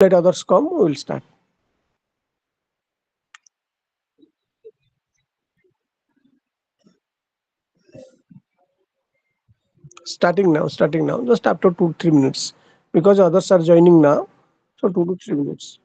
Let others come, we will start. Starting now, just after 2-3 minutes, because others are joining now. So 2 to 3 minutes.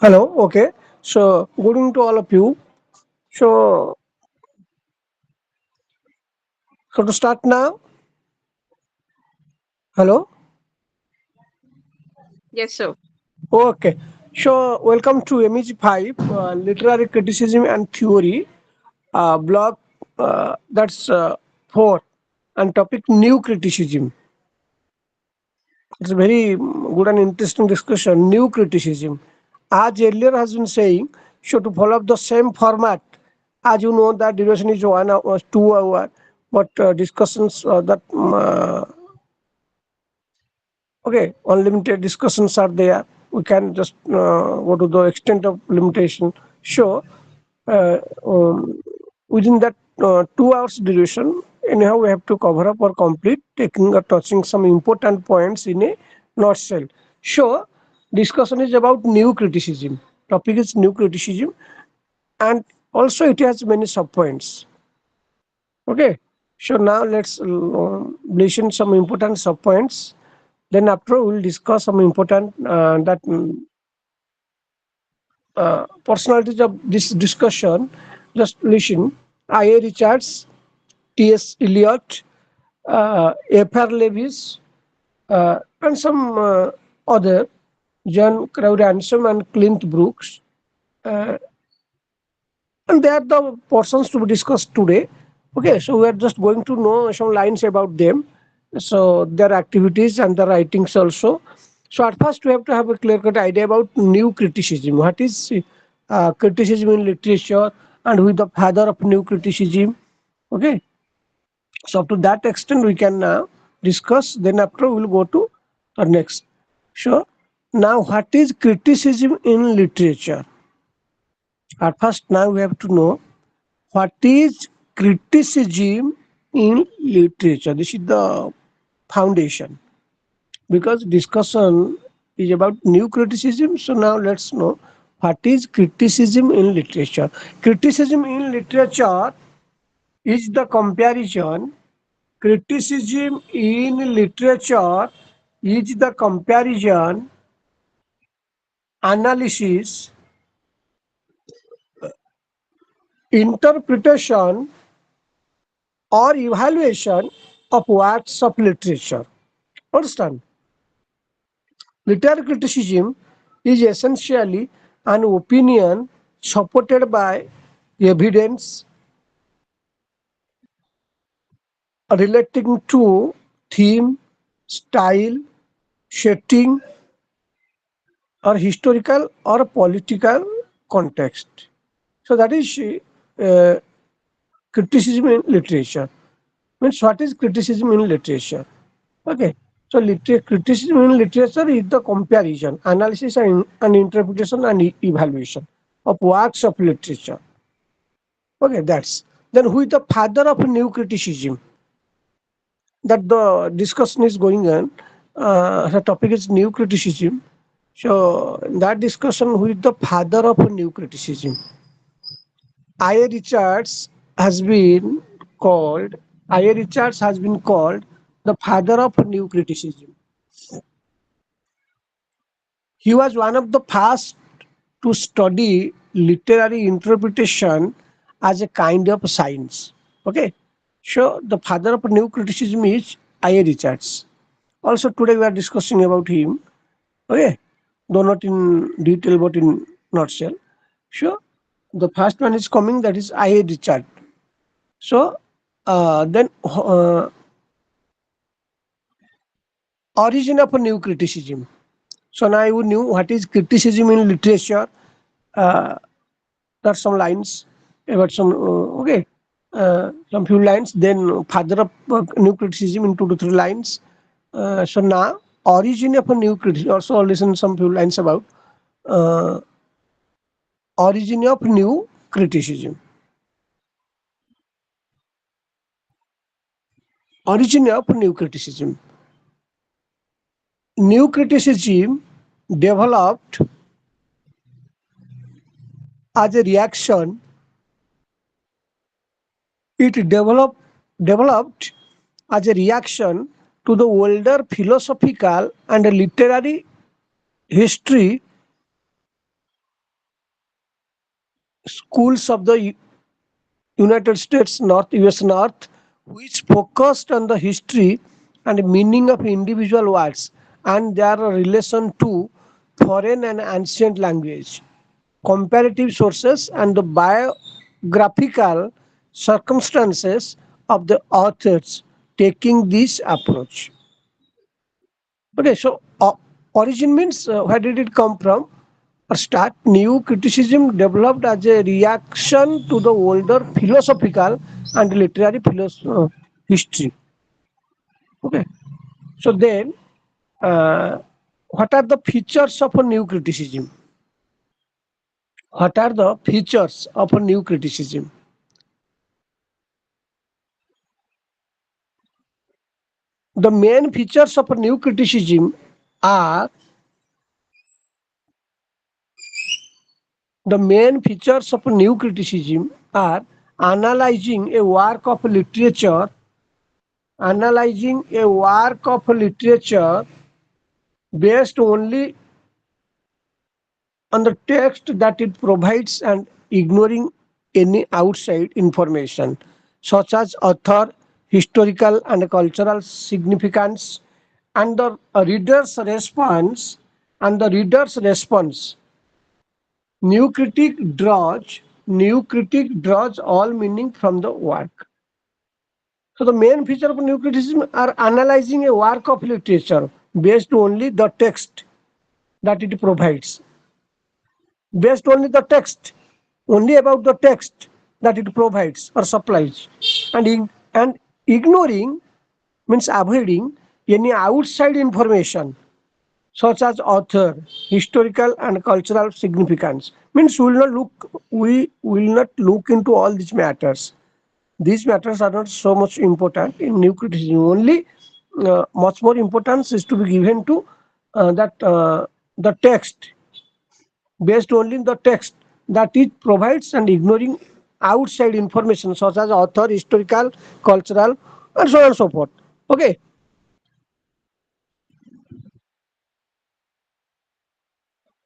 Hello. Okay. So good evening to all of you. So to start now. Hello. Yes, sir. Okay. So welcome to MEG-5 Literary Criticism and Theory blog. That's 4 and topic new criticism. It's a very good and interesting discussion. New criticism. As earlier has been saying, so to follow up the same format, as you know, that duration is 1 hour, 2 hour, but discussions that okay, unlimited discussions are there. We can just go to the extent of limitation. So uh, um, within that 2 hours duration, anyhow we have to cover up or complete, taking or touching some important points in a nutshell. So discussion is about new criticism. Topic is new criticism, and also it has many sub points. Okay. So now let's listen some important sub points. Then after we'll discuss some important that personalities of this discussion. Just listen. I.A. Richards, T.S. Eliot, F.R. Lewis, and some other, John Crowd Ransom and Clint Brooks. Uh, and they are the persons to be discussed today. Okay, so we are just going to know some lines about them, so their activities and the writings also. So at first we have to have a clear cut idea about new criticism. What is criticism in literature, and who is the father of new criticism? Okay, so up to that extent we can discuss. Then after we will go to the next. Sure. Now what is criticism in literature? At first now we have to know what is criticism in literature. This is the foundation because discussion is about new criticism. So now let's know what is criticism in literature. Criticism in literature is the comparison. Criticism in literature is the comparison, analysis, interpretation, or evaluation of works of literature. Understand? Literary criticism is essentially an opinion supported by evidence relating to theme, style, setting, or historical or political context. So that is uh, criticism in literature. Means what is criticism in literature? Okay. So criticism in literature is the comparison, analysis, and interpretation and evaluation of works of literature. Okay, that's then who is the father of new criticism? That the discussion is going on. The topic is new criticism. So in that discussion, who is the father of new criticism? I. A. Richards has been called. I. A. Richards has been called the father of new criticism. He was one of the first to study literary interpretation as a kind of science. Okay, so the father of new criticism is I. A. Richards. Also, today we are discussing about him. Okay, though not in detail but in nutshell. So, the first one is coming, that is I. A. Richard. So, then origin of a new criticism. So now you knew what is criticism in literature. Uh, there are some lines about some okay, some few lines. Then father of new criticism in 2 to 3 lines. So now origin of a new criticism. Also listen some few lines about uh, origin of new criticism. Origin of new criticism. New criticism developed as a reaction. It developed as a reaction to the older philosophical and literary history schools of the United States North, US North, which focused on the history and meaning of individual words and their relation to foreign and ancient language, comparative sources, and the biographical circumstances of the authors taking this approach. Okay, so origin means where did it come from? Or start. New criticism developed as a reaction to the older philosophical and literary history. Okay, so then uh, what are the features of a new criticism? What are the features of a new criticism? The main features of a new criticism are the main features of a new criticism are analyzing a work of literature, analyzing a work of literature based only on the text that it provides and ignoring any outside information such as author, historical and cultural significance, and the reader's response. New critic draws all meaning from the work. So the main feature of new criticism are analyzing a work of literature based only the text that it provides, based only the text, only about the text that it provides or supplies, and ignoring means avoiding any outside information such as author, historical and cultural significance. Means we will not look into all these matters. These matters are not so much important in new criticism. Only much more importance is to be given to that the text, based only in the text that it provides, and ignoring outside information such as author, historical, cultural, and so on and so forth. Okay.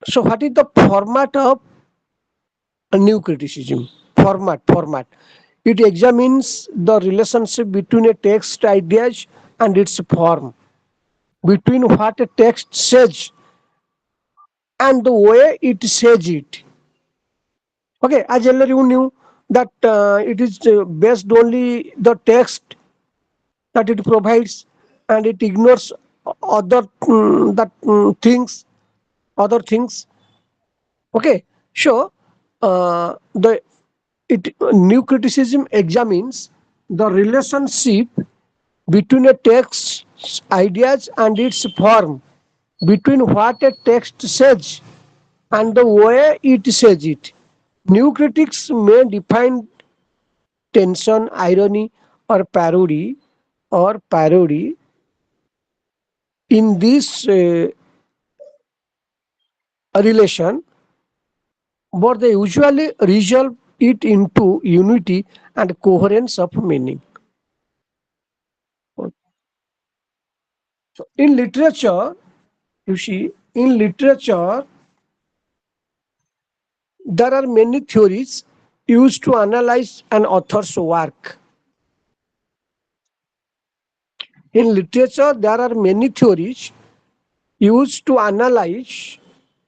So what is the format of a new criticism? Format. It examines the relationship between a text ideas and its form, between what a text says and the way it says it. Okay, as earlier you knew that it is based only the text that it provides, and it ignores other other things. Okay, so the it new criticism examines the relationship between a text's ideas and its form, between what a text says and the way it says it. New critics may define tension, irony, or parody in this relation, but they usually resolve it into unity and coherence of meaning. So in literature, you see, in literature, there are many theories used to analyze an author's work. In literature, there are many theories used to analyze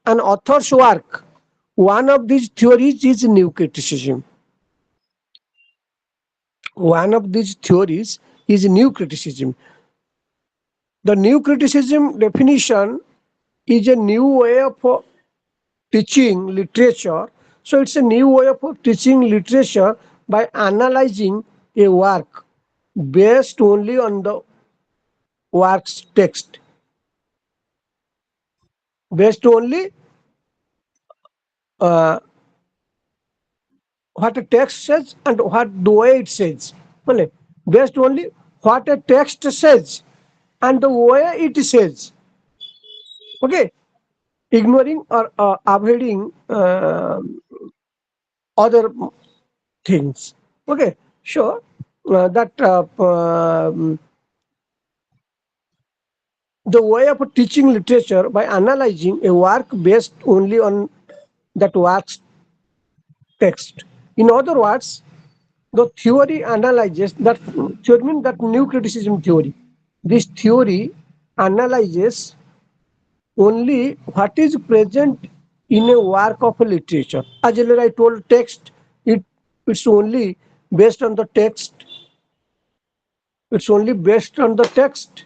an author's work. One of these theories is new criticism. One of these theories is new criticism. The new criticism definition is a new way of teaching literature. So it's a new way of teaching literature by analyzing a work based only on the work's text, based only uh, what a text says and what the way it says. Well, based only what a text says and the way it says. Okay, ignoring or avoiding other things. Okay, sure. That the way of teaching literature by analyzing a work based only on that work's text. In other words, the theory analyzes that theory means that new criticism theory. This theory analyzes only what is present in a work of literature. As earlier I told, text, it's only based on the text. It's only based on the text.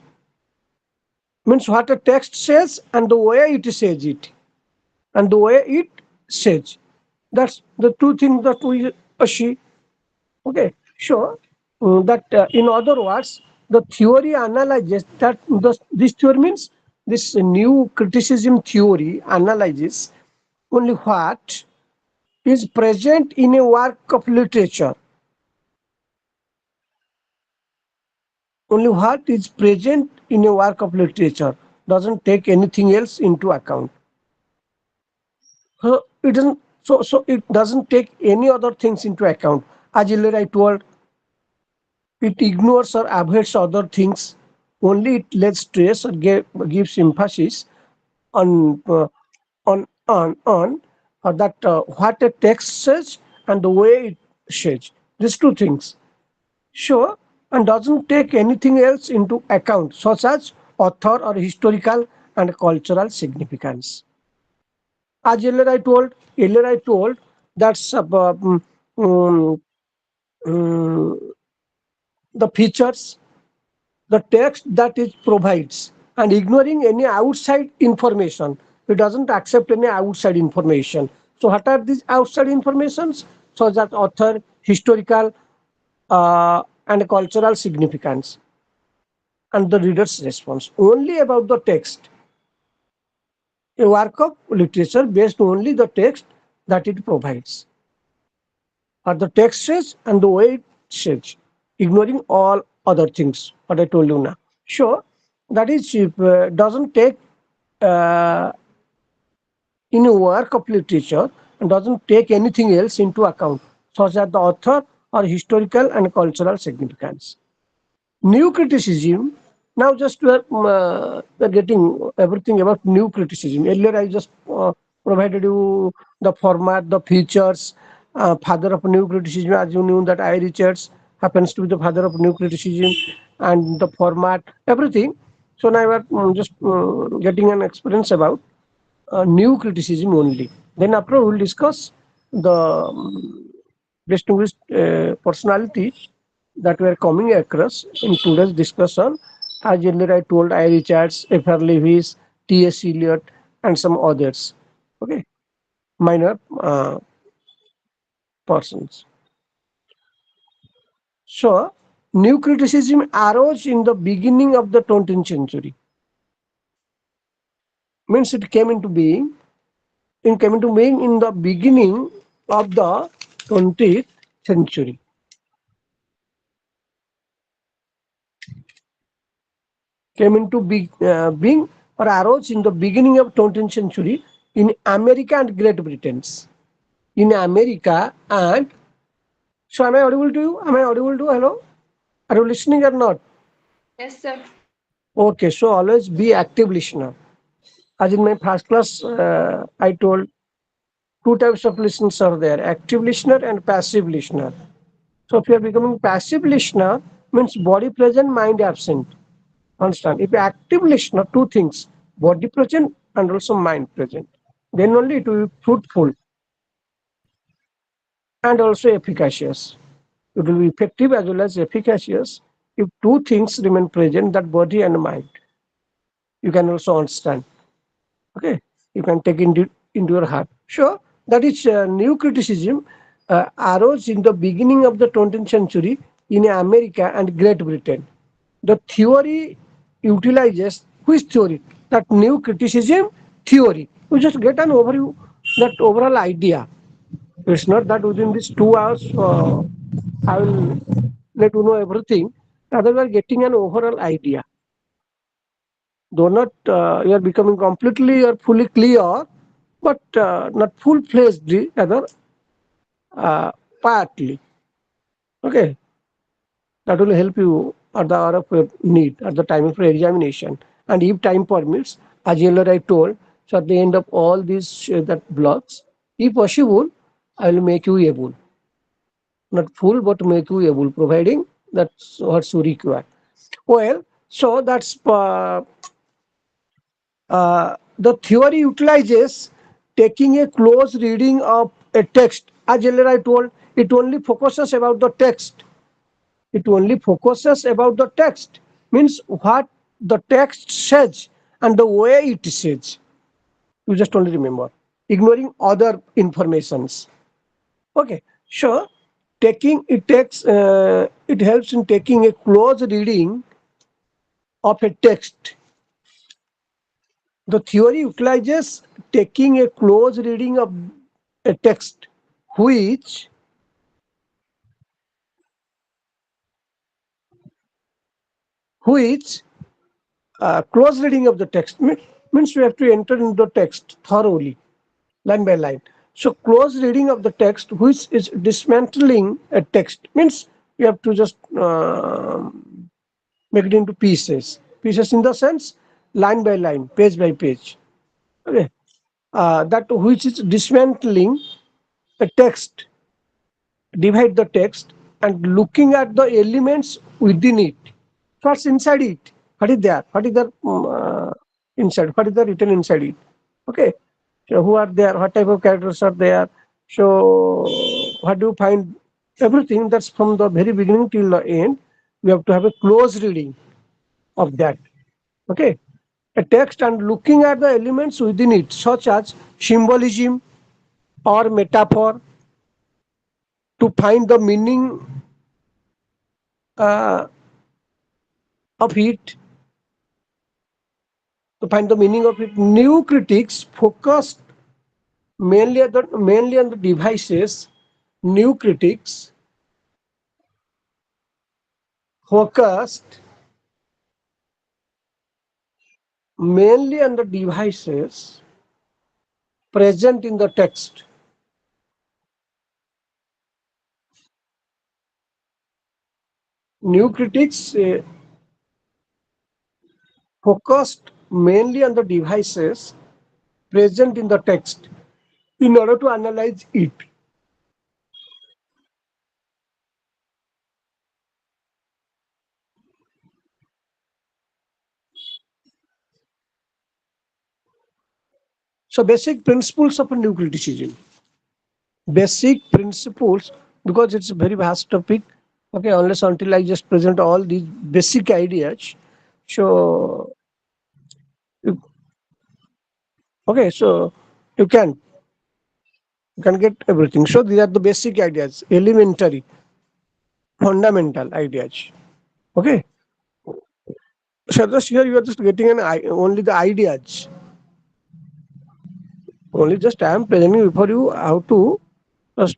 Means what a text says and the way it says it. And the way it says. That's the two things that we see. Okay, sure. That in other words, the theory analyzes that this theory means this new criticism theory analyzes only what is present in a work of literature, only what is present in a work of literature, doesn't take anything else into account. It doesn't. So it doesn't take any other things into account. As earlier I told, it ignores or avoids other things. Only it lets stress or gives emphasis on that what a text says and the way it says. These two things. Sure, and doesn't take anything else into account, such as author or historical and cultural significance. As earlier I told that's um, the features, the text that it provides, and ignoring any outside information. It doesn't accept any outside information. So what are these outside informations? Such as author, historical, and cultural significance, and the reader's response. Only about the text. A work of literature based only the text that it provides, or the text says and the way it stage, ignoring all other things. What I told you now. So that is if doesn't take uh, in a work of literature and doesn't take anything else into account, such as the author or historical and cultural significance. New criticism. Now, just we are getting everything about new criticism. Earlier, I just provided you the format, the features. Father of new criticism, as you knew, that I. Richards happens to be the father of new criticism, and the format, everything. So now we are just getting an experience about new criticism only. Then after we will discuss the distinguished personality that we are coming across in today's discussion. As earlier I told, I. Richards, F.R. Lewis, T.S. Eliot, and some others. Okay, minor persons. So, new criticism arose in the beginning of the 20th century. Means it came into being. It came into being in the beginning of the 20th century. Came into being or arose in the beginning of 20th century in America and Great Britain. In America and so am I audible to you? Am I audible to you? Hello? Are you listening or not? Yes, sir. Okay, so always be active listener. As in my first class, I told two types of listeners are there: active listener and passive listener. So if you are becoming passive listener, means body present, mind absent. Understand? If you active listener, two things: body present and also mind present. Then only it will be fruitful and also efficacious. It will be effective as well as efficacious if two things remain present, that body and mind. You can also understand. Okay, you can take into your heart. Sure, that is new criticism arose in the beginning of the 20th century in America and Great Britain. The theory utilizes which theory? That new criticism theory. You just get an overview, that overall idea. It's not that within these 2 hours I will let you know everything. Rather, we are getting an overall idea. Though not you are becoming completely or fully clear, but not full-fledged, rather uh, partly. Okay, that will help you at the hour of your need, at the time of your examination. And if time permits, as earlier I told, so at the end of all these that blocks, if possible, I will make you able. Not full, but make you able, providing that's what you require. Well, so that's the theory utilizes taking a close reading of a text. As earlier I told, it only focuses about the text. It only focuses about the text. Means what the text says and the way it says. You just only remember. Ignoring other informations. Okay. So it helps in taking a close reading of a text. The theory utilizes taking a close reading of a text, which which close reading of the text means we have to enter into the text thoroughly, line by line. So close reading of the text, which is dismantling a text, means we have to just make it into pieces. Pieces in the sense line by line, page by page. Okay, that which is dismantling a text, divide the text and looking at the elements within it. What's inside it? What is there? What is there inside? What is there written inside it? Okay. So who are there? What type of characters are there? So what do you find? Everything that's from the very beginning till the end. We have to have a close reading of that. Okay. A text and looking at the elements within it, such as symbolism or metaphor, to find the meaning uh, of it, to find the meaning of it. New critics focused mainly on the devices. New critics focused mainly on the devices present in the text. New critics focused mainly on the devices present in the text in order to analyze it. So, basic principles of a new criticism. Basic principles, because it's a very vast topic. Okay, unless until I just present all these basic ideas. So, okay, so you can you can get everything. So these are the basic ideas, elementary, fundamental ideas. Okay. So just here you are just getting only the ideas. Only just I am presenting before you how to just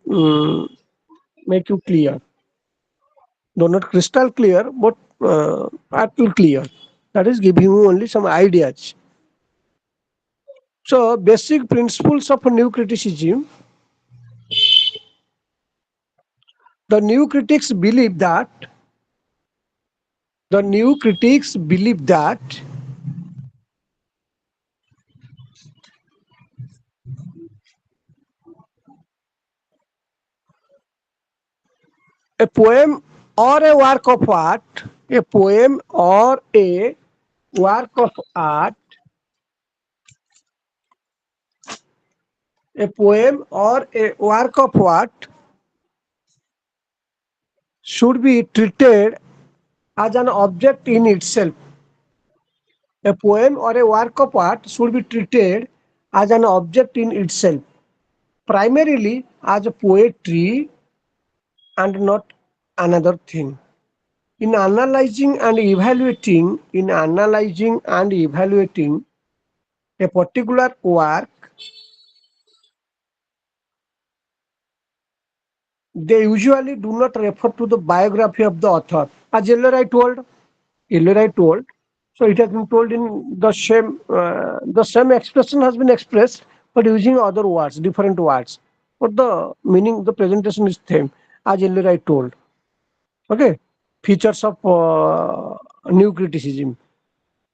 make you clear. Though not crystal clear, but actual clear. That is giving you only some ideas. So basic principles of a new criticism. The new critics believe that the new critics believe that a poem or a work of art, a poem or a work of art, a poem or a work of art should be treated as an object in itself. A poem or a work of art should be treated as an object in itself, primarily as a poetry and not another thing. In analyzing and evaluating a particular work, they usually do not refer to the biography of the author. As earlier I told, so it has been told in the same expression has been expressed, but using other words, different words. But the meaning, the presentation is same. As earlier I told, okay, features of new criticism.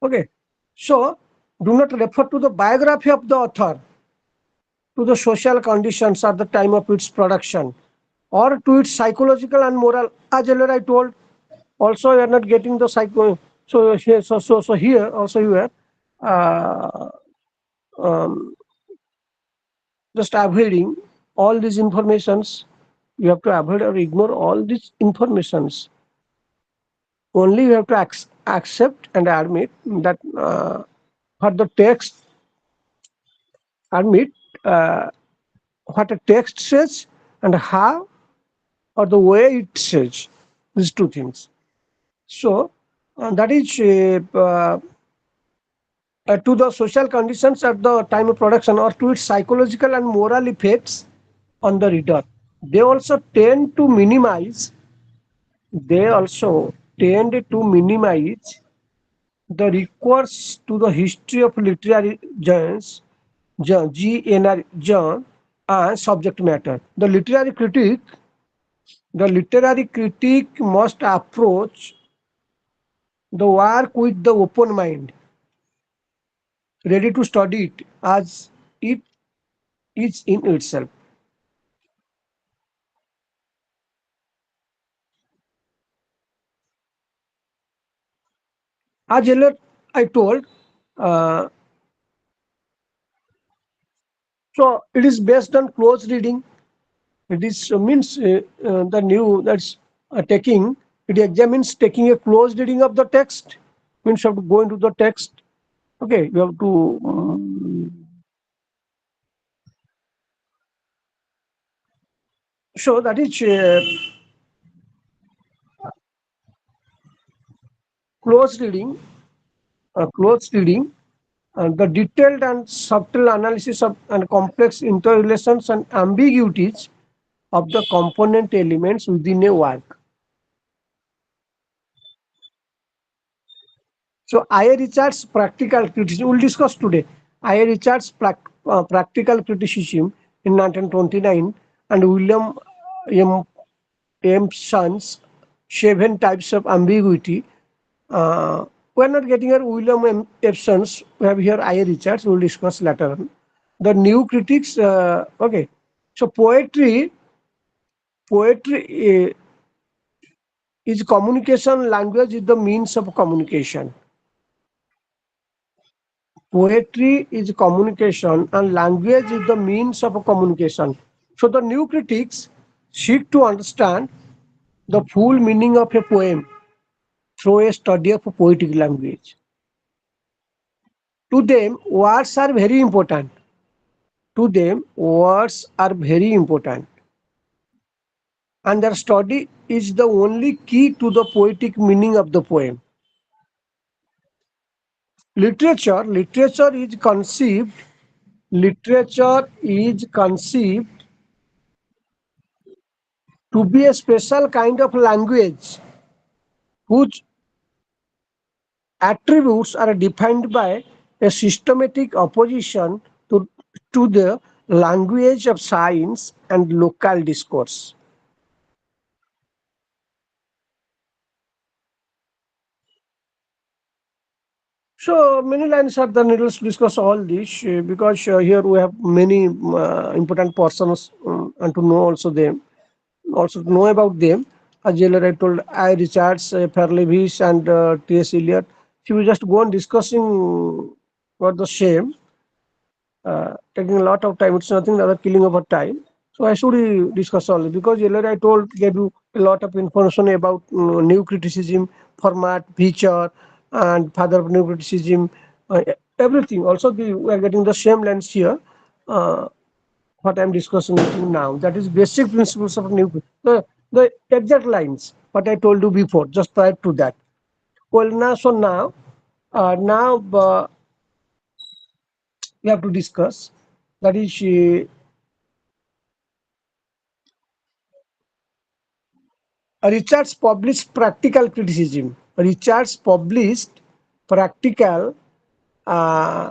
Okay, so do not refer to the biography of the author, to the social conditions at the time of its production, or to its psychological and moral. As earlier I told, also you are not getting the psycho. So here also you are uh, um, just avoiding all these informations. You have to avoid or ignore all these informations. Only you have to accept and admit that for the text, admit uh, what a text says and how or the way it says. These two things. So that is to the social conditions at the time of production or to its psychological and moral effects on the reader. They also tend to minimize. They also tend to minimize the recourse to the history of literary genres, genre, and subject matter. The literary critic must approach the work with the open mind, ready to study it as it is in itself. As earlier I told, uh, so it is based on close reading. It is means the new that's taking it examines taking a close reading of the text. Means you have to go into the text. Okay, you have to so that is close reading. Close reading. The detailed and subtle analysis of and complex interrelations and ambiguities of the component elements within a work. So I.A. Richards' practical criticism, we'll discuss today. I.A. Richards' practical criticism in 1929 and William M. Emerson's seven types of ambiguity. We're not getting here William M. Emerson's, we have here I.A. Richards, we'll discuss later on. The new critics, okay. So poetry is communication, language is the means of communication. Poetry is communication and language is the means of communication. So the new critics seek to understand the full meaning of a poem through a study of poetic language. To them, words are very important. To them, words are very important. And their study is the only key to the poetic meaning of the poem. Literature is conceived, literature is conceived to be a special kind of language whose attributes are defined by a systematic opposition to the language of science and local discourse. So many lines are there. Needless to discuss all this because here we have many important persons and to know also them, also to know about them. As earlier I told, I. Richards, Fairlevis, and T.S. Eliot. She will just go on discussing about the same, taking a lot of time. It's nothing other killing of our time. So I should discuss all this because earlier I told gave you a lot of information about new criticism, format, feature, and father of new criticism, everything. Also, we are getting the same lens here. Uh, what I'm discussing with you now, that is basic principles of new the exact lines what I told you before, just prior to that. Well, now we have to discuss. That is Richards published practical criticism. Richards published practical uh,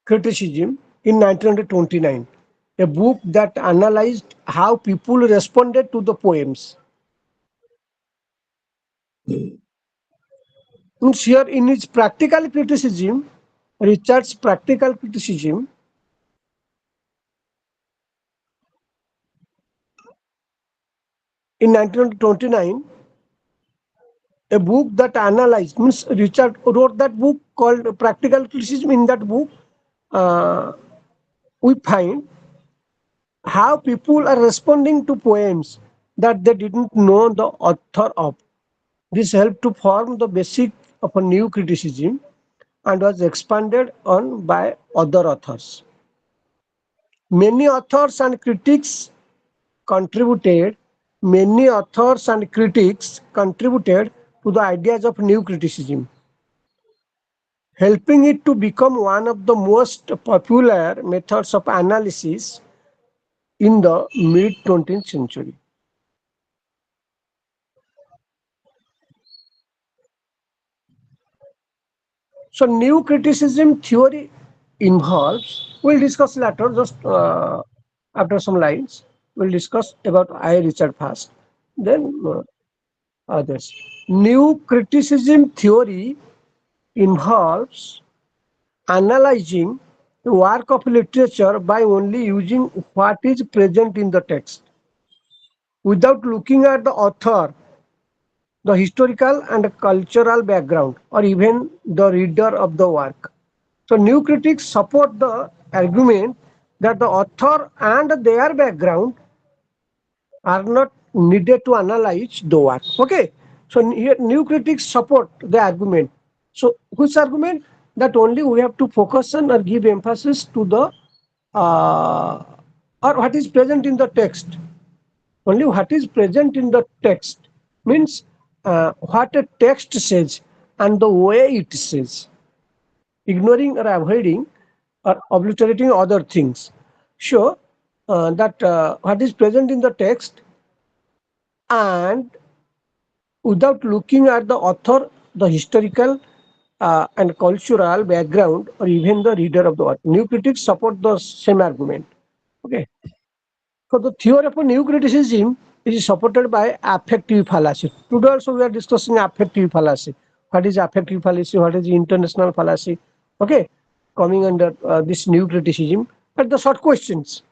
criticism in 1929, a book that analyzed how people responded to the poems. Means here in his practical criticism, Richards' practical criticism in 1929, a book that analyzed, means Richard wrote that book called Practical Criticism. In that book, uh, we find how people are responding to poems that they didn't know the author of. This helped to form the basic of a new criticism and was expanded on by other authors. Many authors and critics contributed, many authors and critics contributed to the ideas of new criticism, helping it to become one of the most popular methods of analysis in the mid 20th century. So, new criticism theory involves, we'll discuss later, just after some lines, we'll discuss about I. Richard first, then others. New criticism theory involves analyzing the work of literature by only using what is present in the text without looking at the author, the historical and cultural background, or even the reader of the work. So, new critics support the argument that the author and their background are not needed to analyze the work. Okay, so here new critics support the argument. So, which argument? That only we have to focus on or give emphasis to the uh, or what is present in the text. Only what is present in the text means what a text says and the way it says, ignoring or avoiding or obliterating other things. So that what is present in the text and without looking at the author, the historical and cultural background, or even the reader of the work. New critics support the same argument. Okay. So the theory of a new criticism is supported by affective fallacy. Today also we are discussing affective fallacy. What is affective fallacy? What is international fallacy? Okay, coming under this new criticism. But the short questions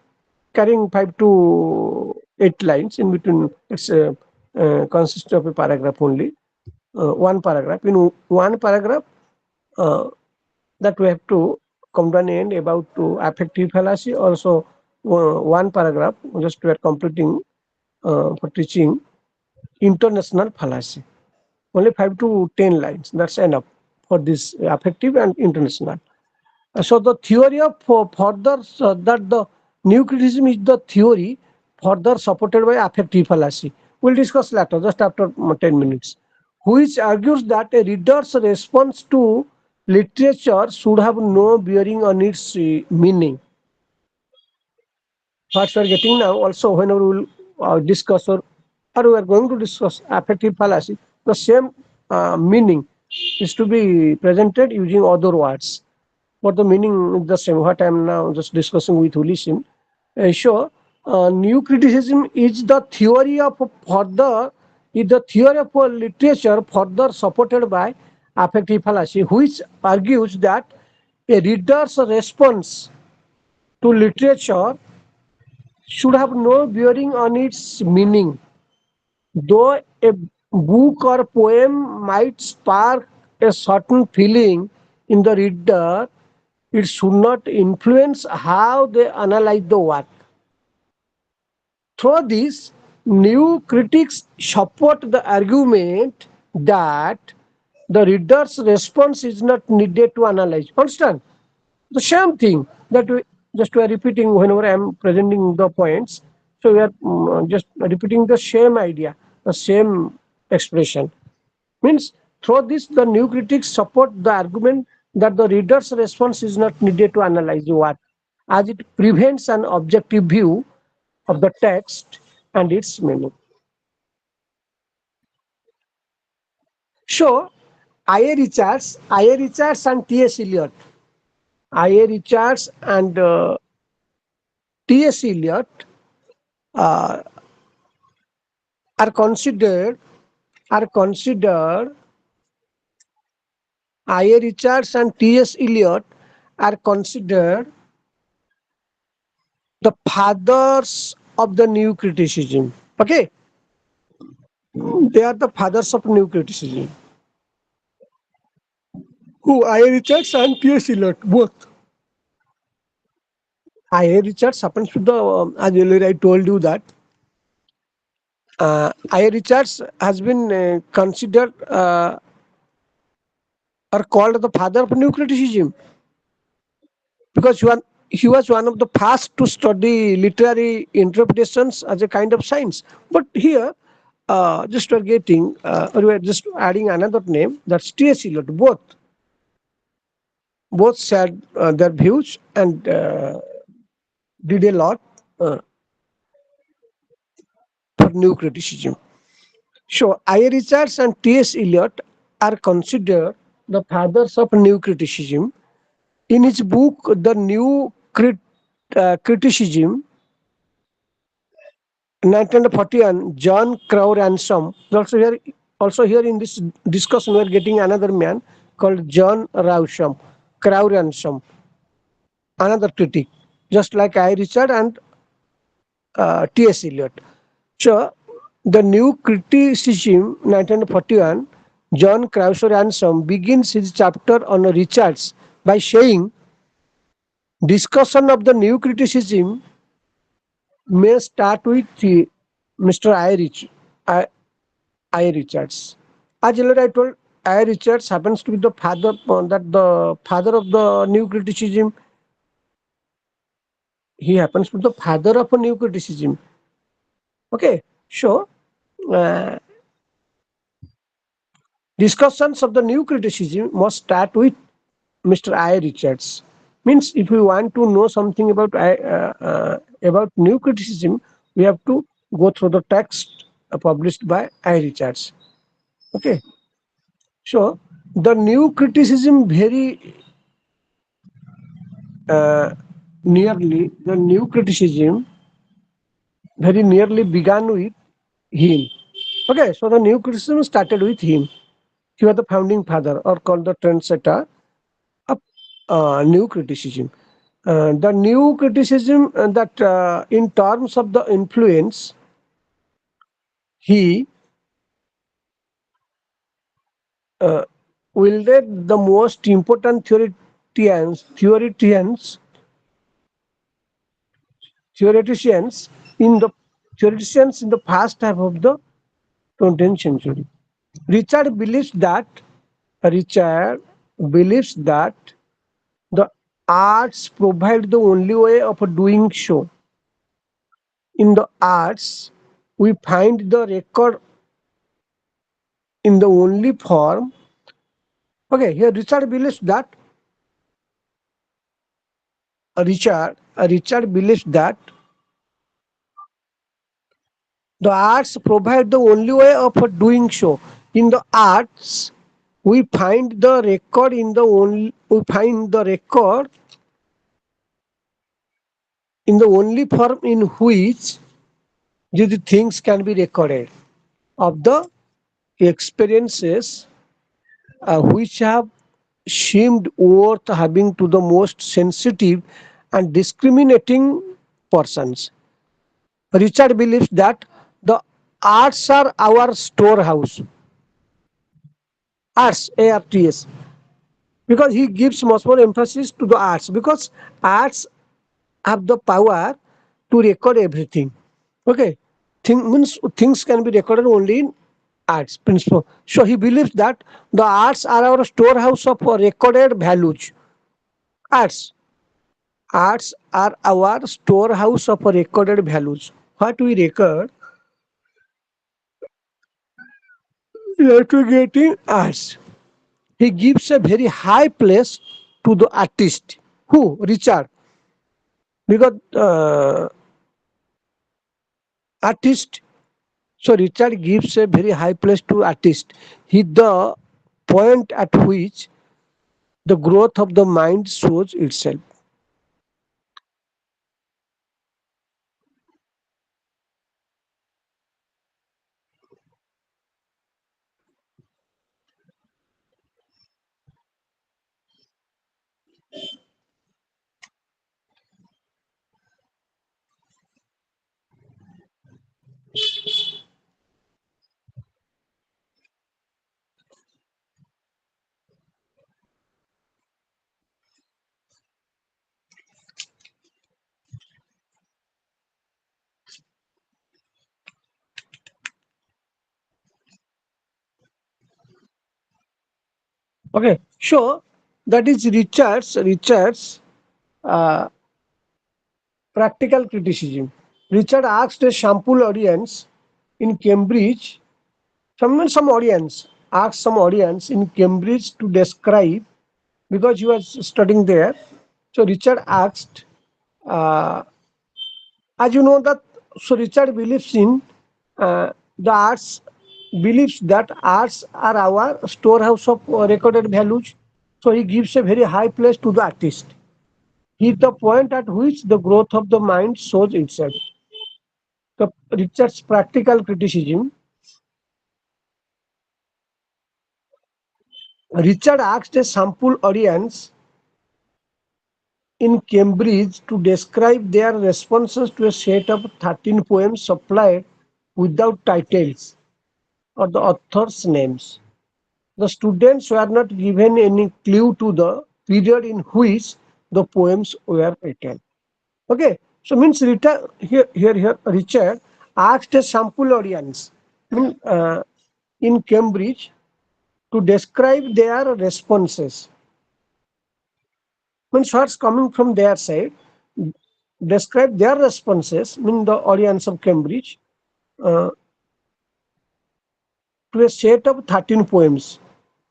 carrying 5 to 8 lines in between. It's consists of a paragraph only. One paragraph. In one paragraph, uh, that we have to come to an end about to affective fallacy. Also, one paragraph just we are completing for teaching international fallacy. Only 5 to 10 lines. That's enough for this affective and international. So the theory of further that the new criticism is the theory further supported by affective fallacy. We'll discuss later, just after 10 minutes, which argues that a reader's response to literature should have no bearing on its meaning. What we are getting now, also whenever we will discuss or we are going to discuss affective fallacy, the same meaning is to be presented using other words. But the meaning is the same. What I am now just discussing with Ulisin. So, new criticism is the theory of further is the theory of literature further supported by affective fallacy, which argues that a reader's response to literature should have no bearing on its meaning. Though a book or poem might spark a certain feeling in the reader, it should not influence how they analyze the work. Through this, new critics support the argument that the reader's response is not needed to analyze. Understand? The same thing that we are repeating whenever I am presenting the points. So we are just repeating the same idea, the same expression. Means through this, the new critics support the argument that the reader's response is not needed to analyze the work, as it prevents an objective view of the text and its meaning. So, I.A. Richards and T.S. Eliot. I.A. Richards and T.S. Eliot uh, are considered are considered I.A. Richards and T.S. Eliot are considered the fathers of the new criticism. Okay, they are the fathers of new criticism. Who? I.A. Richards and T.S. Eliot, both. I.A. Richards happens to the, as earlier I told you that I.A. Richards has been considered or called the father of new criticism because he was one of the first to study literary interpretations as a kind of science. But here, just we're getting, or we're just adding another name, that's T.S. Eliot. Both shared their views and did a lot for new criticism. So, I. Richards and T.S. Eliot are considered the fathers of new criticism. In his book, The New Criticism, 1941, John Crow Ransom. Also here in this discussion, we are getting another man called John Ransom, Crow Ransom, another critic, just like I. Richard and T.S. Eliot. So, the new criticism, 1941, John Krauser Ransom begins his chapter on Richards by saying, discussion of the new criticism may start with Mr. I. Richards. As earlier I told, I. Richards happens to be the father, that the father of the new criticism. He happens to be the father of a new criticism. Okay, so uh, discussions of the new criticism must start with Mr. I. Richards. Means if we want to know something about new criticism, we have to go through the text published by I. Richards. Okay, so the new criticism uh, the new criticism very nearly began with him. Okay, so the new criticism started with him. He was the founding father or called the trendsetter of new criticism. The new criticism that in terms of the influence, he uh, wielded the most important theoreticians in the theoreticians in the first half of the 20th century. Richard believes that Richard believes that the arts provide the only way of doing so. In the arts, we find the record in the only form. Okay, here Richard believes that Richard believes that the arts provide the only way of doing so. In the arts, we find the record in the only we find the record in the only form in which these things can be recorded of the experiences which have seemed worth having to the most sensitive and discriminating persons. Richard believes that the arts are our storehouse. Arts, ARTS, because he gives much more emphasis to the arts because arts have the power to record everything. Okay, means things can be recorded only in arts principle. So he believes that the arts are our storehouse of recorded values. Arts, arts are our storehouse of recorded values. What we record, we are to get in arts. He gives a very high place to the artist. Who? Richard. Because artist, so Richard gives a very high place to artist. He the point at which the growth of the mind shows itself. Okay, so that is Richard's uh, practical criticism. Richard asked a sample audience in Cambridge, some audience asked some audience in Cambridge to describe because he was studying there. So Richard asked, uh, as you know that, so Richard believes in the arts, believes that arts are our storehouse of recorded values. So he gives a very high place to the artist. He is the point at which the growth of the mind shows itself. The Richard's practical criticism. Richard asked a sample audience in Cambridge to describe their responses to a set of 13 poems supplied without titles or the author's names. The students were not given any clue to the period in which the poems were written. Okay, so means here Richard asked a sample audience in Cambridge to describe their responses. Means what's coming from their side, describe their responses, mean the audience of Cambridge, uh, to a set of 13 poems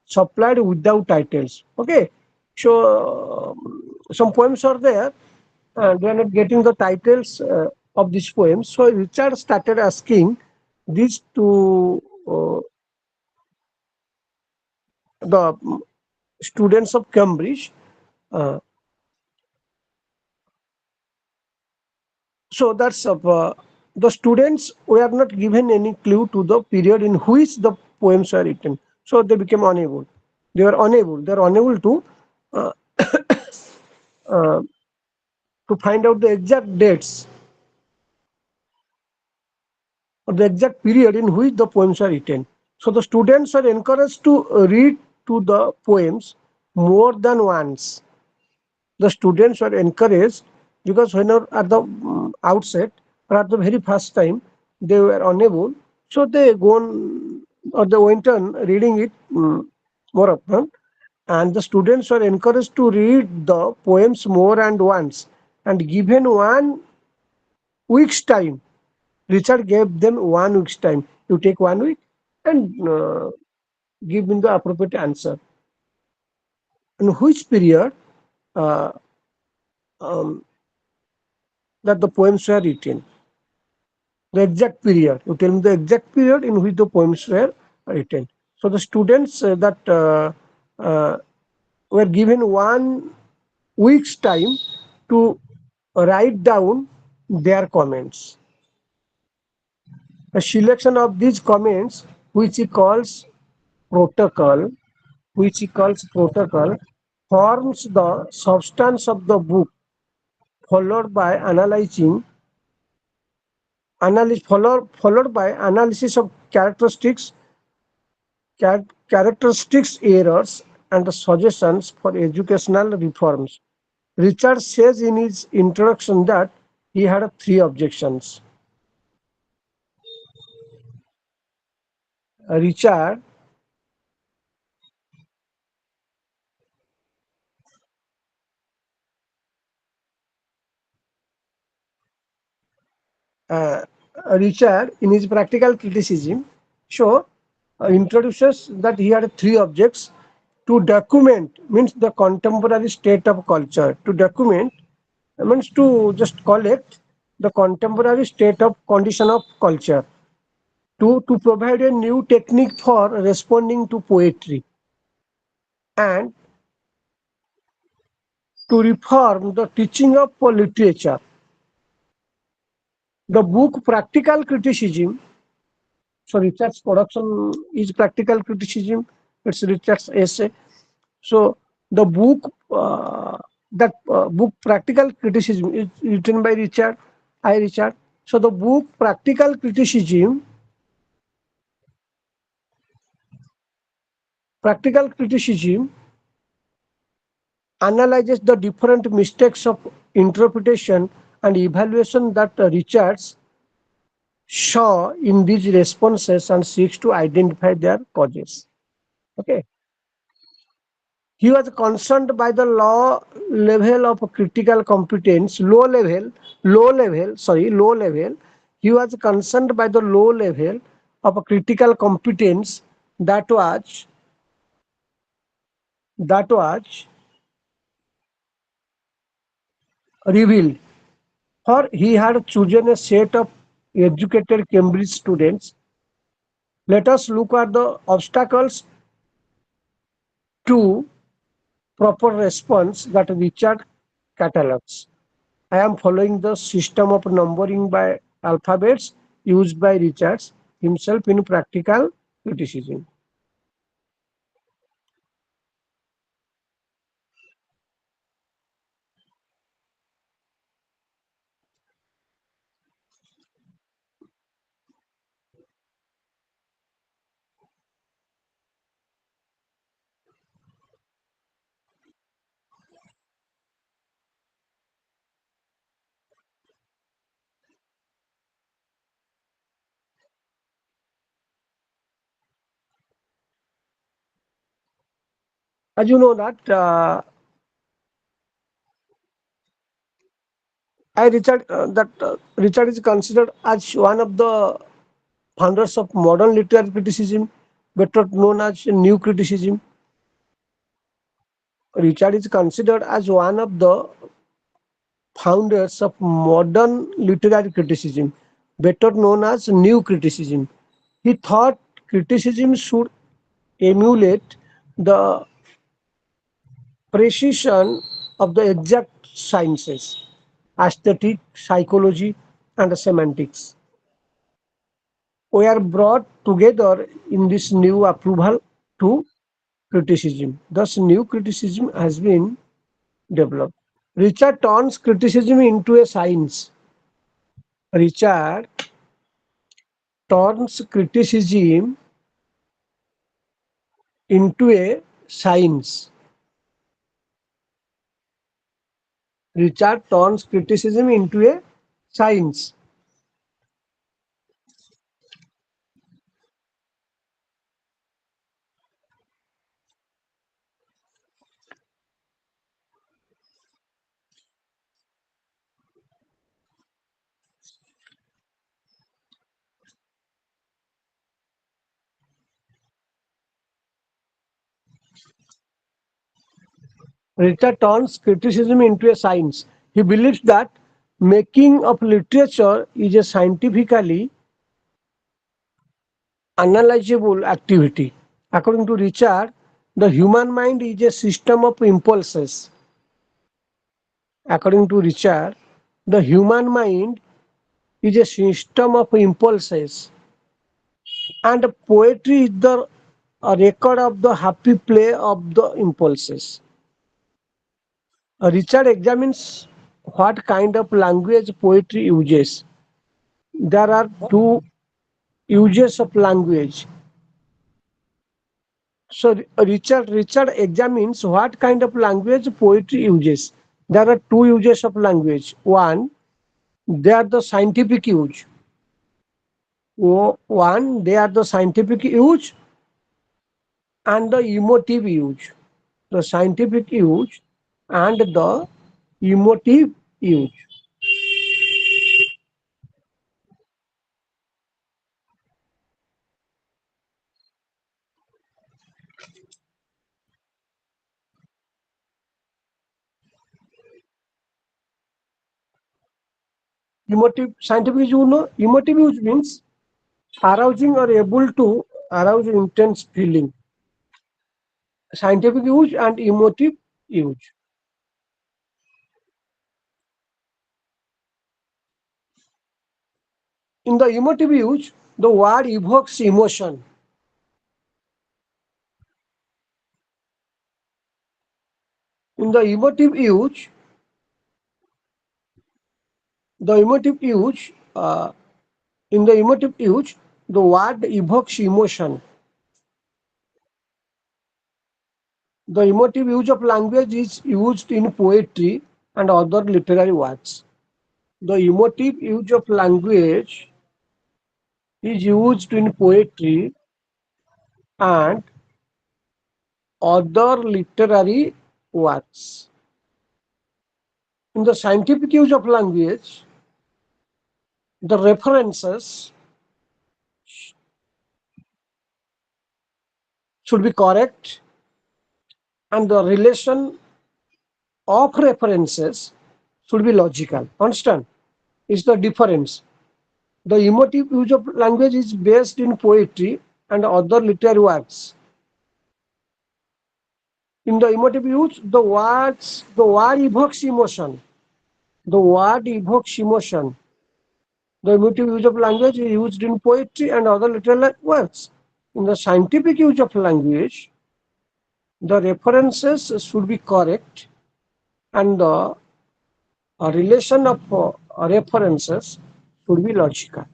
supplied without titles. Okay, so some poems are there, and they are not getting the titles of these poems. So Richard started asking these to the students of Cambridge. Uh, so that's the students were not given any clue to the period in which the poems were written. So they became unable. They were unable. They are unable uh, uh, to find out the exact dates or the exact period in which the poems are written. So the students are encouraged to read to the poems more than once. The students were encouraged because when at the outset or at the very first time they were unable, so they go on or they went on reading it more often, and the students were encouraged to read the poems more and once, and given 1 week's time. Richard gave them 1 week's time. You take 1 week and give me the appropriate answer. In which period uh, um, that the poems were written? The exact period. You tell me the exact period in which the poems were written. So the students that uh, were given 1 week's time to write down their comments. A selection of these comments, which he calls protocol, forms the substance of the book, followed by followed by analysis of characteristics errors and suggestions for educational reforms. Richard says in his introduction that he had 3 objections. Richard uh, Richard, in his practical criticism, show introduces that he had 3 objects to document means the contemporary state of culture. To document means to just collect the contemporary state of condition of culture. To provide a new technique for responding to poetry and to reform the teaching of literature. The book Practical Criticism. So Richard's production is practical criticism. It's Richard's essay. So the book Practical Criticism is written by Richard. So the book Practical Criticism analyzes the different mistakes of interpretation and evaluation that Richards saw in these responses and seeks to identify their causes. Okay. He was concerned by the low level of critical competence, low level. He was concerned by the low level of critical competence that was revealed. For he had chosen a set of educated Cambridge students. Let us look at the obstacles to proper response that Richard catalogs. I am following the system of numbering by alphabets used by Richards himself in practical criticism. As you know that Richard is considered as one of the founders of modern literary criticism, better known as new criticism. Richard is considered as one of the founders of modern literary criticism, better known as new criticism. He thought criticism should emulate the precision of the exact sciences, aesthetic, psychology, and semantics were brought together in this new approval to criticism. Thus, new criticism has been developed. Richard turns criticism into a science. Richard turns criticism into a science. Richard turns criticism into a science. Richard turns criticism into a science. He believes that making of literature is a scientifically analyzable activity. According to Richard, the human mind is a system of impulses. According to Richard, the human mind is a system of impulses, and poetry is the a record of the happy play of the impulses. Richard examines what kind of language poetry uses. There are two uses of language. So Richard examines what kind of language poetry uses. There are two uses of language. One, they are the scientific use. One, they are the scientific use and the emotive use. The scientific use and the emotive use. Emotive scientific use, no, emotive use means arousing or able to arouse intense feeling. Scientific use and emotive use. In the emotive use, the word evokes emotion. In the emotive use, the emotive use, in the emotive use, the word evokes emotion. The emotive use of language is used in poetry and other literary works. The emotive use of language is used in poetry and other literary works. In the scientific use of language, the references should be correct and the relation of references should be logical. Understand? It's the difference. The emotive use of language is based in poetry and other literary works. In the emotive use, the word evokes emotion. The word evokes emotion. The emotive use of language is used in poetry and other literary works. In the scientific use of language, the references should be correct and the relation of references should be logical.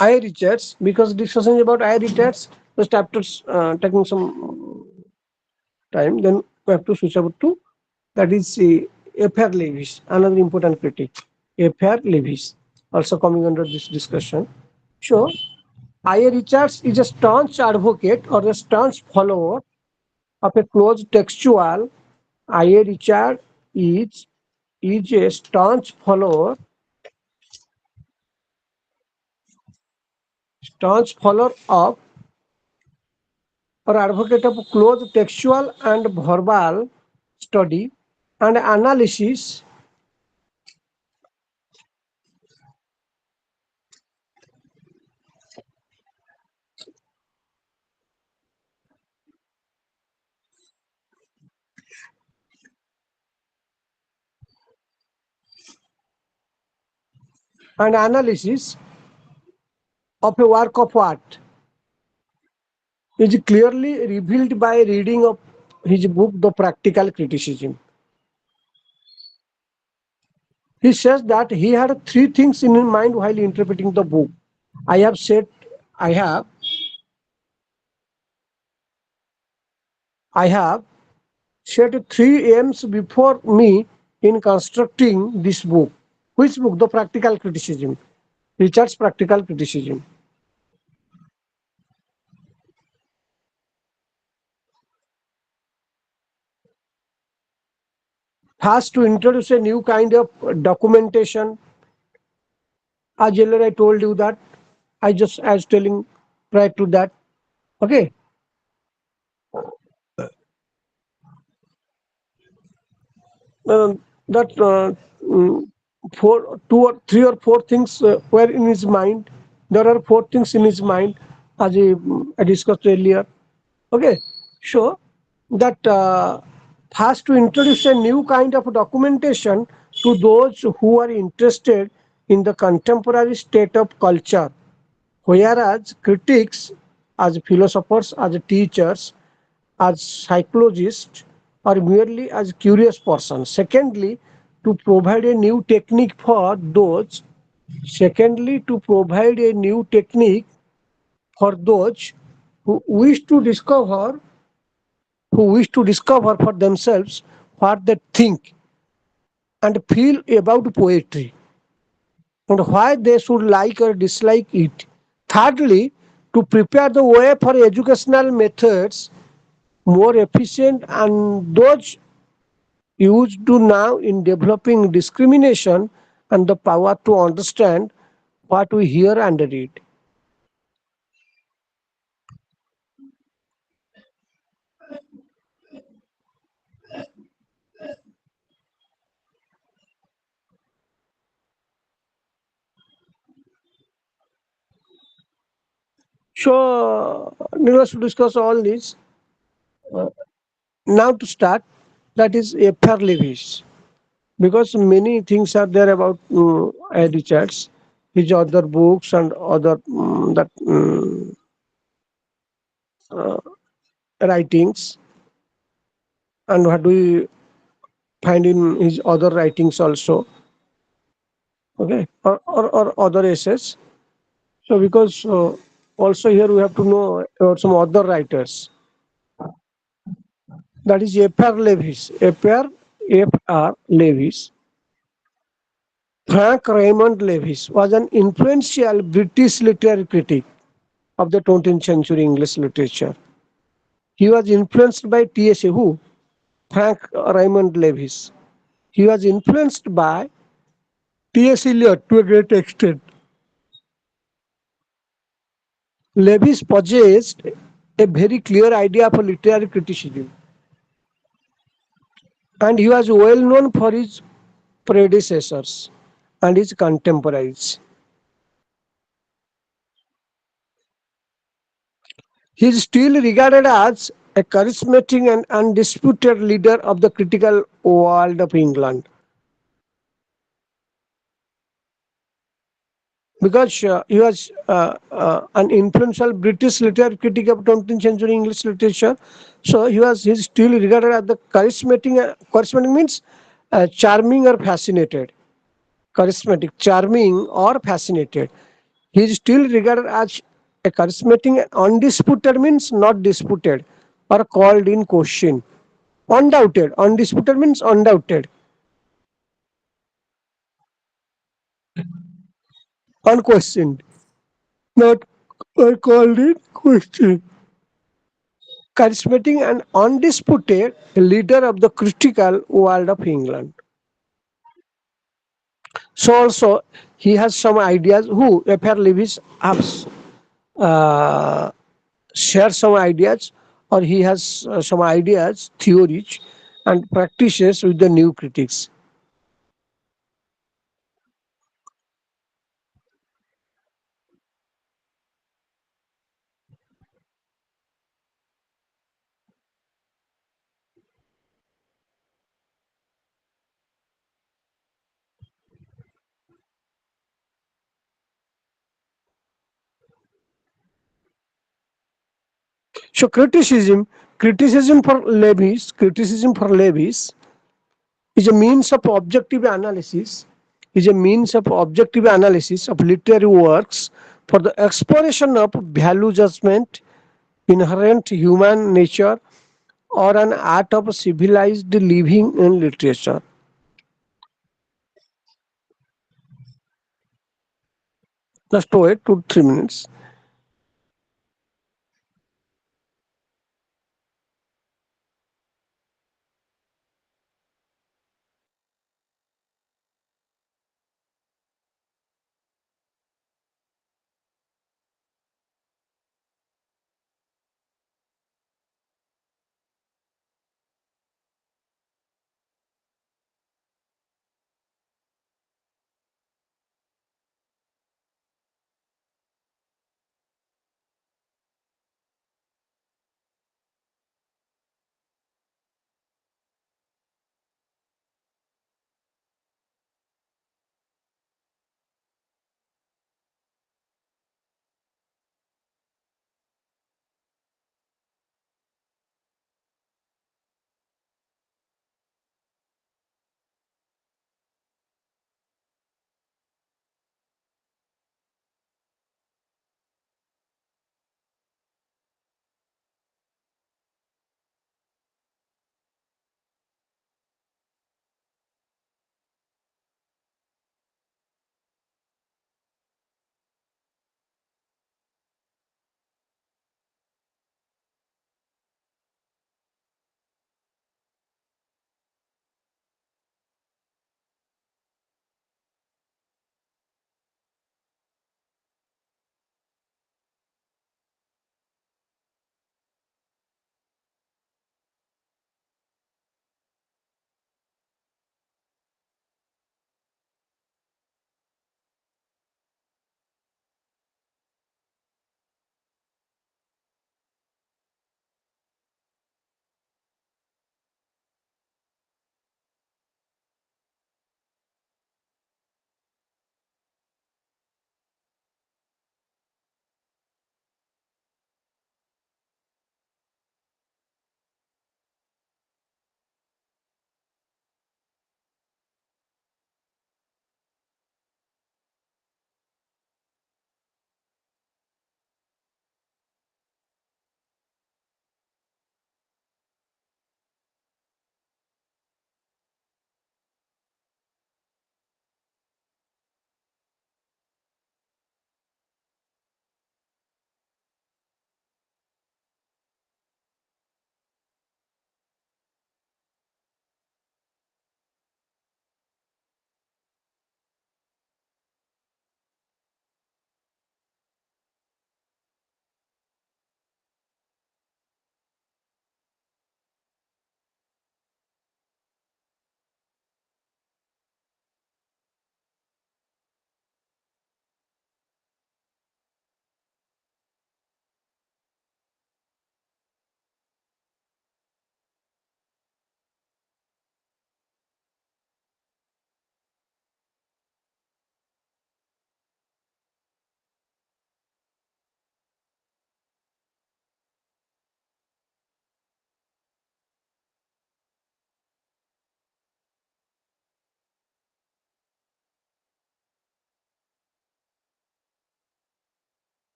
I. Richards, because discussion is about I. Richards, just after taking some time, then we have to switch over to that is F.R. Lewis, another important critic. F.R. Lewis, also coming under this discussion. So, I. Richards is a staunch advocate or a staunch follower of a closed textual. I. Richard is is a staunch follower of or advocate of closed textual and verbal study and analysis of a work of art is clearly revealed by reading of his book, The Practical Criticism. He says that he had three things in mind while interpreting the book. I have said, I have, I have set three aims before me in constructing this book. Which book? The Practical Criticism. Richard's Practical Criticism. Has to introduce a new kind of documentation. As earlier I told you that, I was telling prior to that. Okay. That mm, two or three or four things were in his mind. There are four things in his mind, as I discussed earlier. Okay, so that has to introduce a new kind of documentation to those who are interested in the contemporary state of culture, whereas critics, as philosophers, as teachers, as psychologists, or merely as curious persons. Secondly, to provide a new technique for those. Secondly, to provide a new technique for those who wish to discover for themselves what they think and feel about poetry and why they should like or dislike it. Thirdly, to prepare the way for educational methods more efficient and those used to now in developing discrimination and the power to understand what we hear and read. So, needless to discuss all this, now to start, that is a fair Lewis, because many things are there about Richards, his other books and other writings, and what we find in his other writings also, okay, or other essays. So, because also here we have to know about some other writers. That is F.R. Lewis. F.R. Lewis. Frank Raymond Lewis was an influential British literary critic of the 20th century English literature. He was influenced by T.S. Who? Frank Raymond Lewis. He was influenced by T.S. Eliot to a great extent. Lewis possessed a very clear idea of literary criticism, and he was well known for his predecessors and his contemporaries. He is still regarded as a charismatic and undisputed leader of the critical world of England, because he was an influential British literary critic of 20th century English literature. So he's still regarded as the charismatic. Charismatic means charming or fascinated. Charismatic, charming or fascinated. He is still regarded as a charismatic and undisputed means not disputed or called in question. Undoubted. Undisputed means undoubted. Unquestioned. Not or called in question. Charismatic and undisputed leader of the critical world of England. So also he has some ideas who F.R. Lewis has uh, shared some ideas or he has some ideas, theories and practices with the new critics. So criticism for Lewis is a means of objective analysis, of literary works for the exploration of value judgment, inherent human nature, or an art of civilized living in literature. Just wait 2 3 minutes.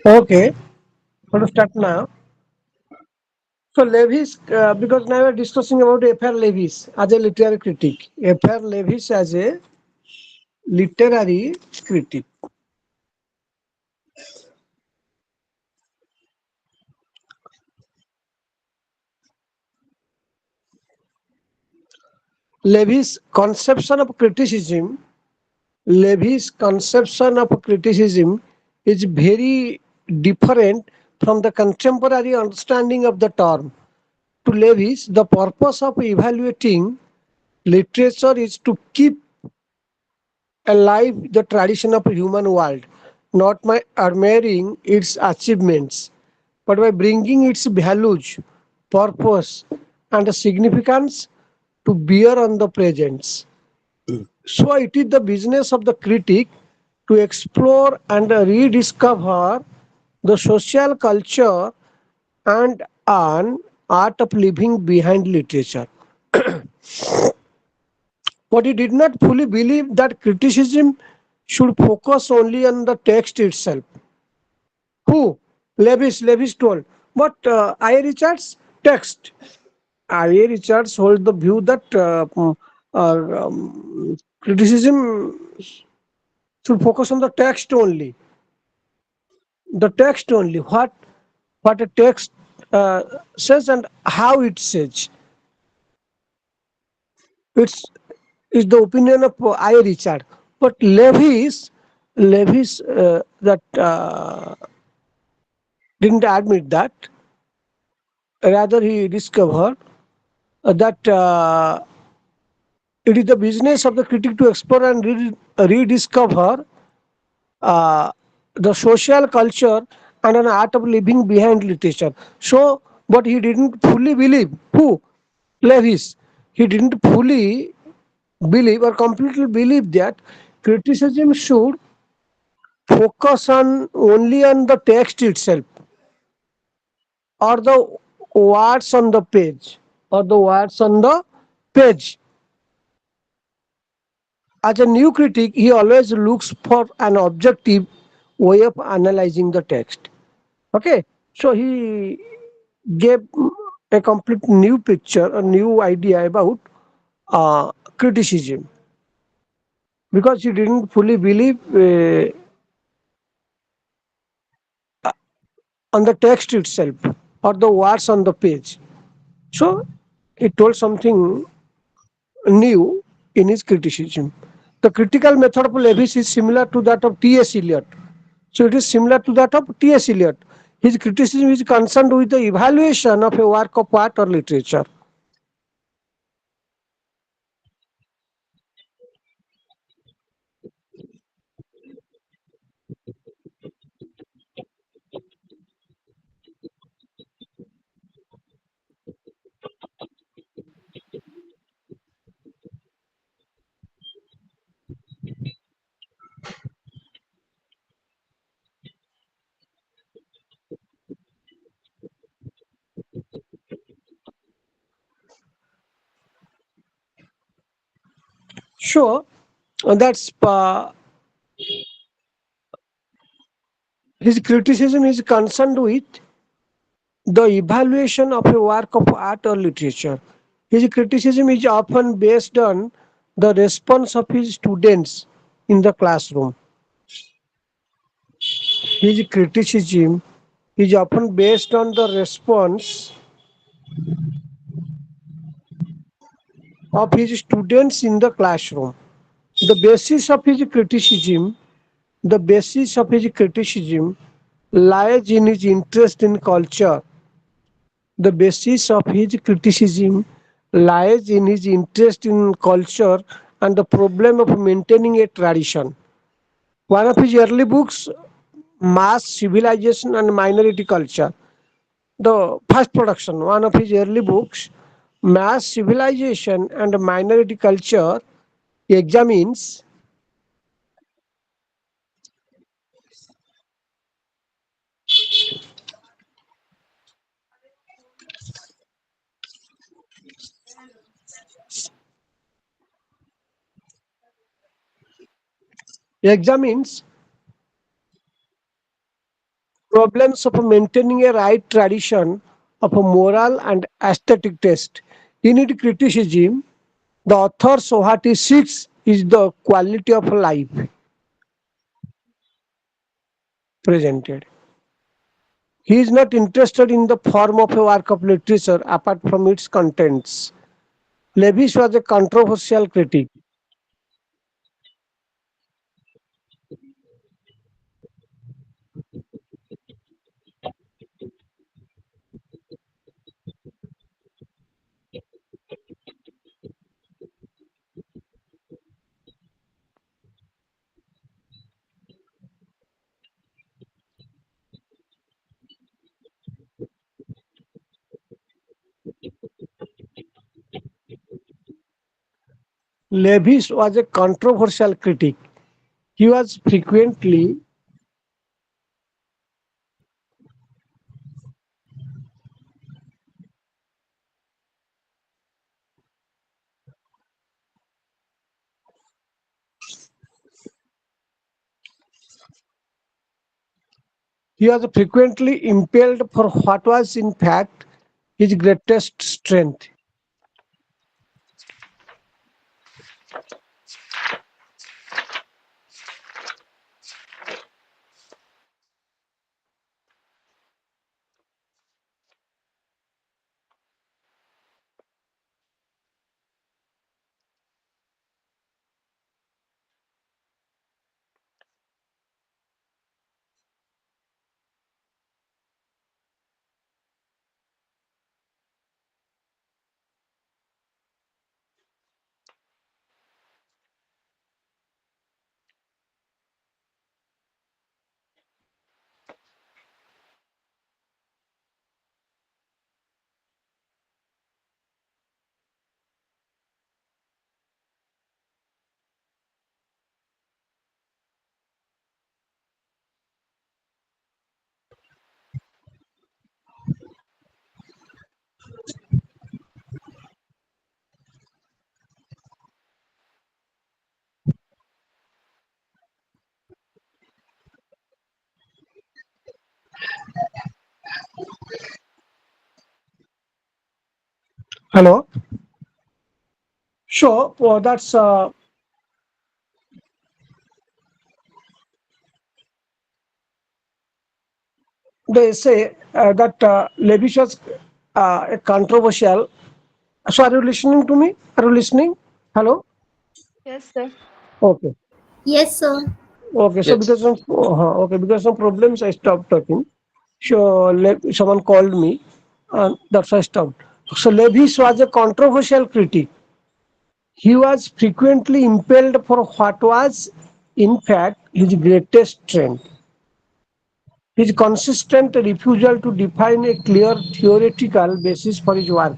Okay, want to start now. So Levis, because now we're discussing about F.R. Levis as a literary critic. F.R. Levis as a literary critic. Levis' conception of criticism, Levis' conception of criticism is very different from the contemporary understanding of the term. To Levis, the purpose of evaluating literature is to keep alive the tradition of human world, not by admiring its achievements, but by bringing its values, purpose, and significance to bear on the present. So it is the business of the critic to explore and rediscover the social culture and an art of living behind literature. But he did not fully believe that criticism should focus only on the text itself. Who? Levis told. But I. Richards, text. I. Richards holds the view that criticism should focus on the text only. The text only. What a text uh, says and how it says. It's is the opinion of I. Richard. But Levis that didn't admit that. Rather, he discovered that it is the business of the critic to explore and rediscover uh, the social culture and an art of living behind literature. So, but he didn't fully believe. Who? Levis. He didn't fully believe or completely believe that criticism should focus on only on the text itself or the words on the page or the words on the page. As a new critic, he always looks for an objective way of analyzing the text. Okay, so he gave a complete new picture, a new idea about criticism because he didn't fully believe on the text itself or the words on the page. So he told something new in his criticism. The critical method of Levis is similar to that of T.S. Eliot. So it is similar to that of T.S. Eliot. His criticism is concerned with the evaluation of a work of art or literature. Sure, that's his criticism is concerned with the evaluation of a work of art or literature. His criticism is often based on the response of his students in the classroom. His criticism is often based on the response of his students in the classroom. The basis of his criticism, the basis of his criticism lies in his interest in culture. The basis of his criticism lies in his interest in culture and the problem of maintaining a tradition. One of his early books, Mass Civilization and Minority Culture, the first production, one of his early books, Mass Civilization and Minority Culture, examines examines Problems of maintaining a right tradition of a moral and aesthetic taste. In its criticism, the author's what he seeks is the quality of life presented. He is not interested in the form of a work of literature apart from its contents. Lewis was a controversial critic. Lewis was a controversial critic. He was frequently impelled for what was in fact his greatest strength. Hello. So that's they say that Levish was controversial. So are you listening to me? Are you listening? Hello. Yes, sir. Okay. Yes, sir. Okay. So Yes. because of some problems, I stopped talking. So someone called me, and that's why I stopped. So Levish was a controversial critic. He was frequently impelled for what was, in fact, his greatest strength. His consistent refusal to define a clear theoretical basis for his work.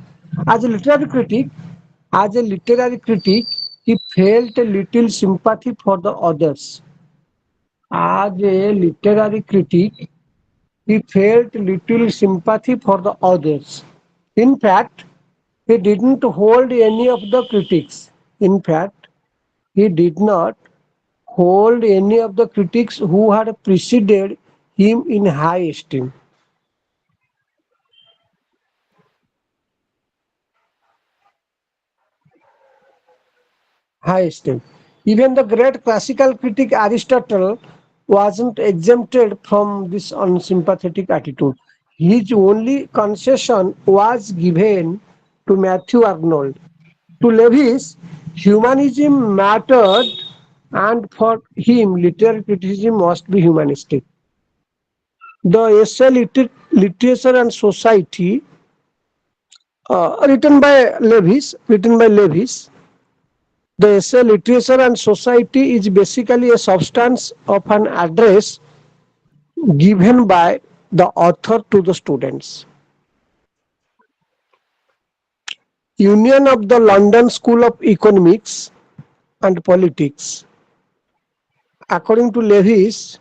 As a literary critic, as a literary critic, he felt a little sympathy for the others. As a literary critic, he felt little sympathy for the others. In fact, he didn't hold any of the critics. In fact, he did not hold any of the critics who had preceded him in high esteem. High esteem. Even the great classical critic Aristotle wasn't exempted from this unsympathetic attitude. His only concession was given to Matthew Arnold. To Lewis, humanism mattered, and for him, literary criticism must be humanistic. The essay Literature and Society, written by Lewis, the essay Literature and Society is basically a substance of an address given by the author to the students. Union of the London School of Economics and Politics. According to Lewis,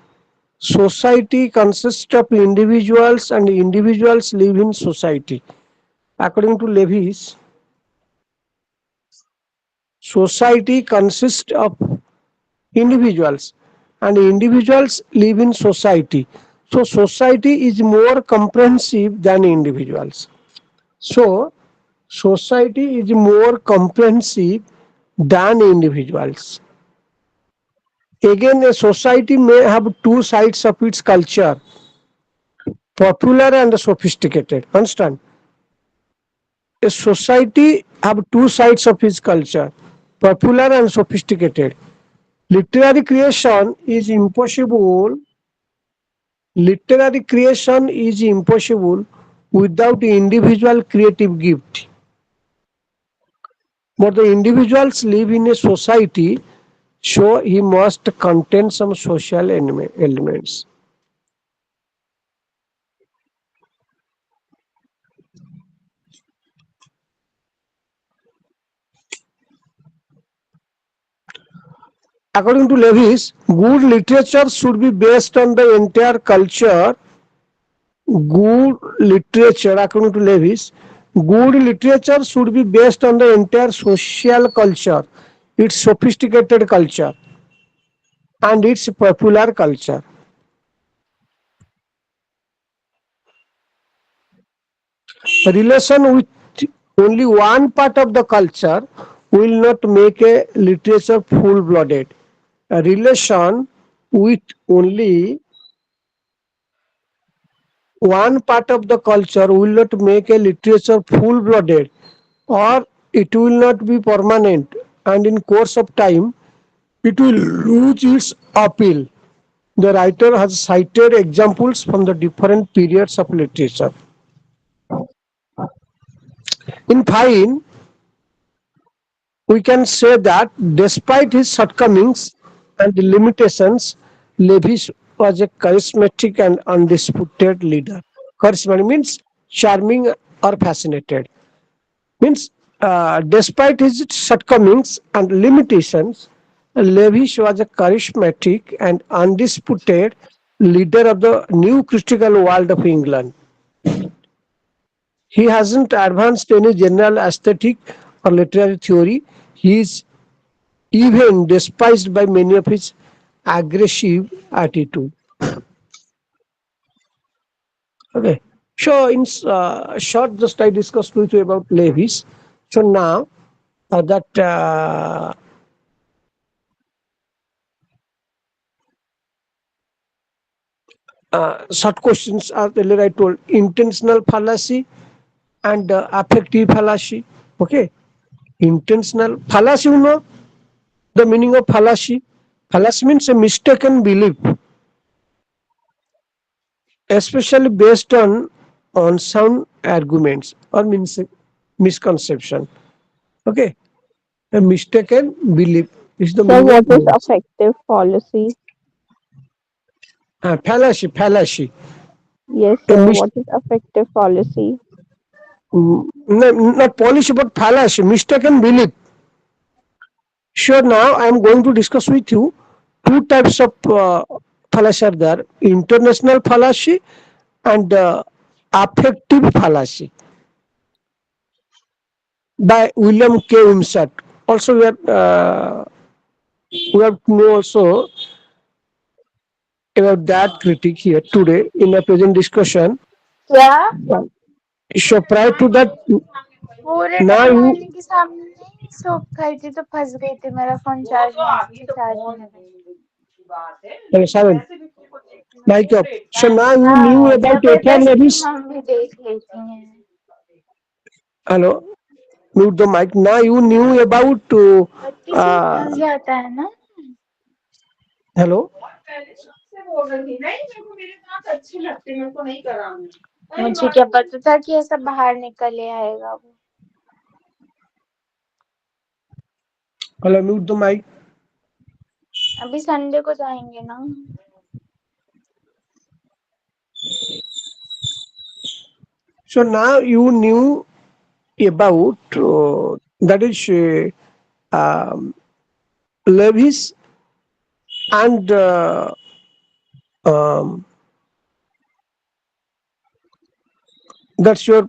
society consists of individuals and individuals live in society. According to Lewis, society consists of individuals and individuals live in society. So society is more comprehensive than individuals. So society is more comprehensive than individuals. Again, a society may have two sides of its culture, popular and sophisticated. Understand? A society have two sides of its culture, popular and sophisticated. Literary creation is impossible. Literary creation is impossible without individual creative gift. But the individuals live in a society, so he must contain some social elements. According to Lewis, good literature should be based on the entire culture. Good literature, according to Lewis, good literature should be based on the entire social culture, its sophisticated culture, and its popular culture. A relation with only one part of the culture will not make a literature full blooded. A relation with only one part of the culture will not make a literature full blooded, or it will not be permanent, and in course of time it will lose its appeal. The writer has cited examples from the different periods of literature. In fine, we can say that despite his shortcomings and limitations, Levis was a charismatic and undisputed leader. Charismatic means charming or fascinated. Means despite his shortcomings and limitations, Levis was a charismatic and undisputed leader of the new critical world of England. He hasn't advanced any general aesthetic or literary theory. He is even despised by many of his aggressive attitude. Okay. So in short, just I discussed with you about Levis. So now that short questions are earlier I told intentional fallacy and affective fallacy. Okay. Intentional fallacy, you know the meaning of fallacy. Fallacy means a mistaken belief, especially based on unsound arguments or means misconception. Okay, a mistaken belief is the So meaning of what is effective policy? fallacy. Fallacy. Yes, A sir. What is effective policy? not policy but fallacy, mistaken belief. Sure. Now I am going to discuss with you two types of fallacy are there: international fallacy and affective fallacy by William K. Wimsatt. Also, we have to know also about that critic here today in a present discussion. क्या So prior to that, पूरे now time you आईने के सामने नहीं soap खाई थी तो फंस गई थी मेरा फोन चार्ज में Sharon, mic up. So now you knew हाँ about HR जबरदस्ती levies. मम्मी देख लेती हैं Hello, mute the mic. Now you knew about बत्ती से ही uh, फंस जाता है ना hello. मुझे क्या पता था कि ऐसा बाहर निकल आएगा वो Hello, mute the mic. अभी संडे को जाएंगे ना So now you knew about that is levies and um, that's your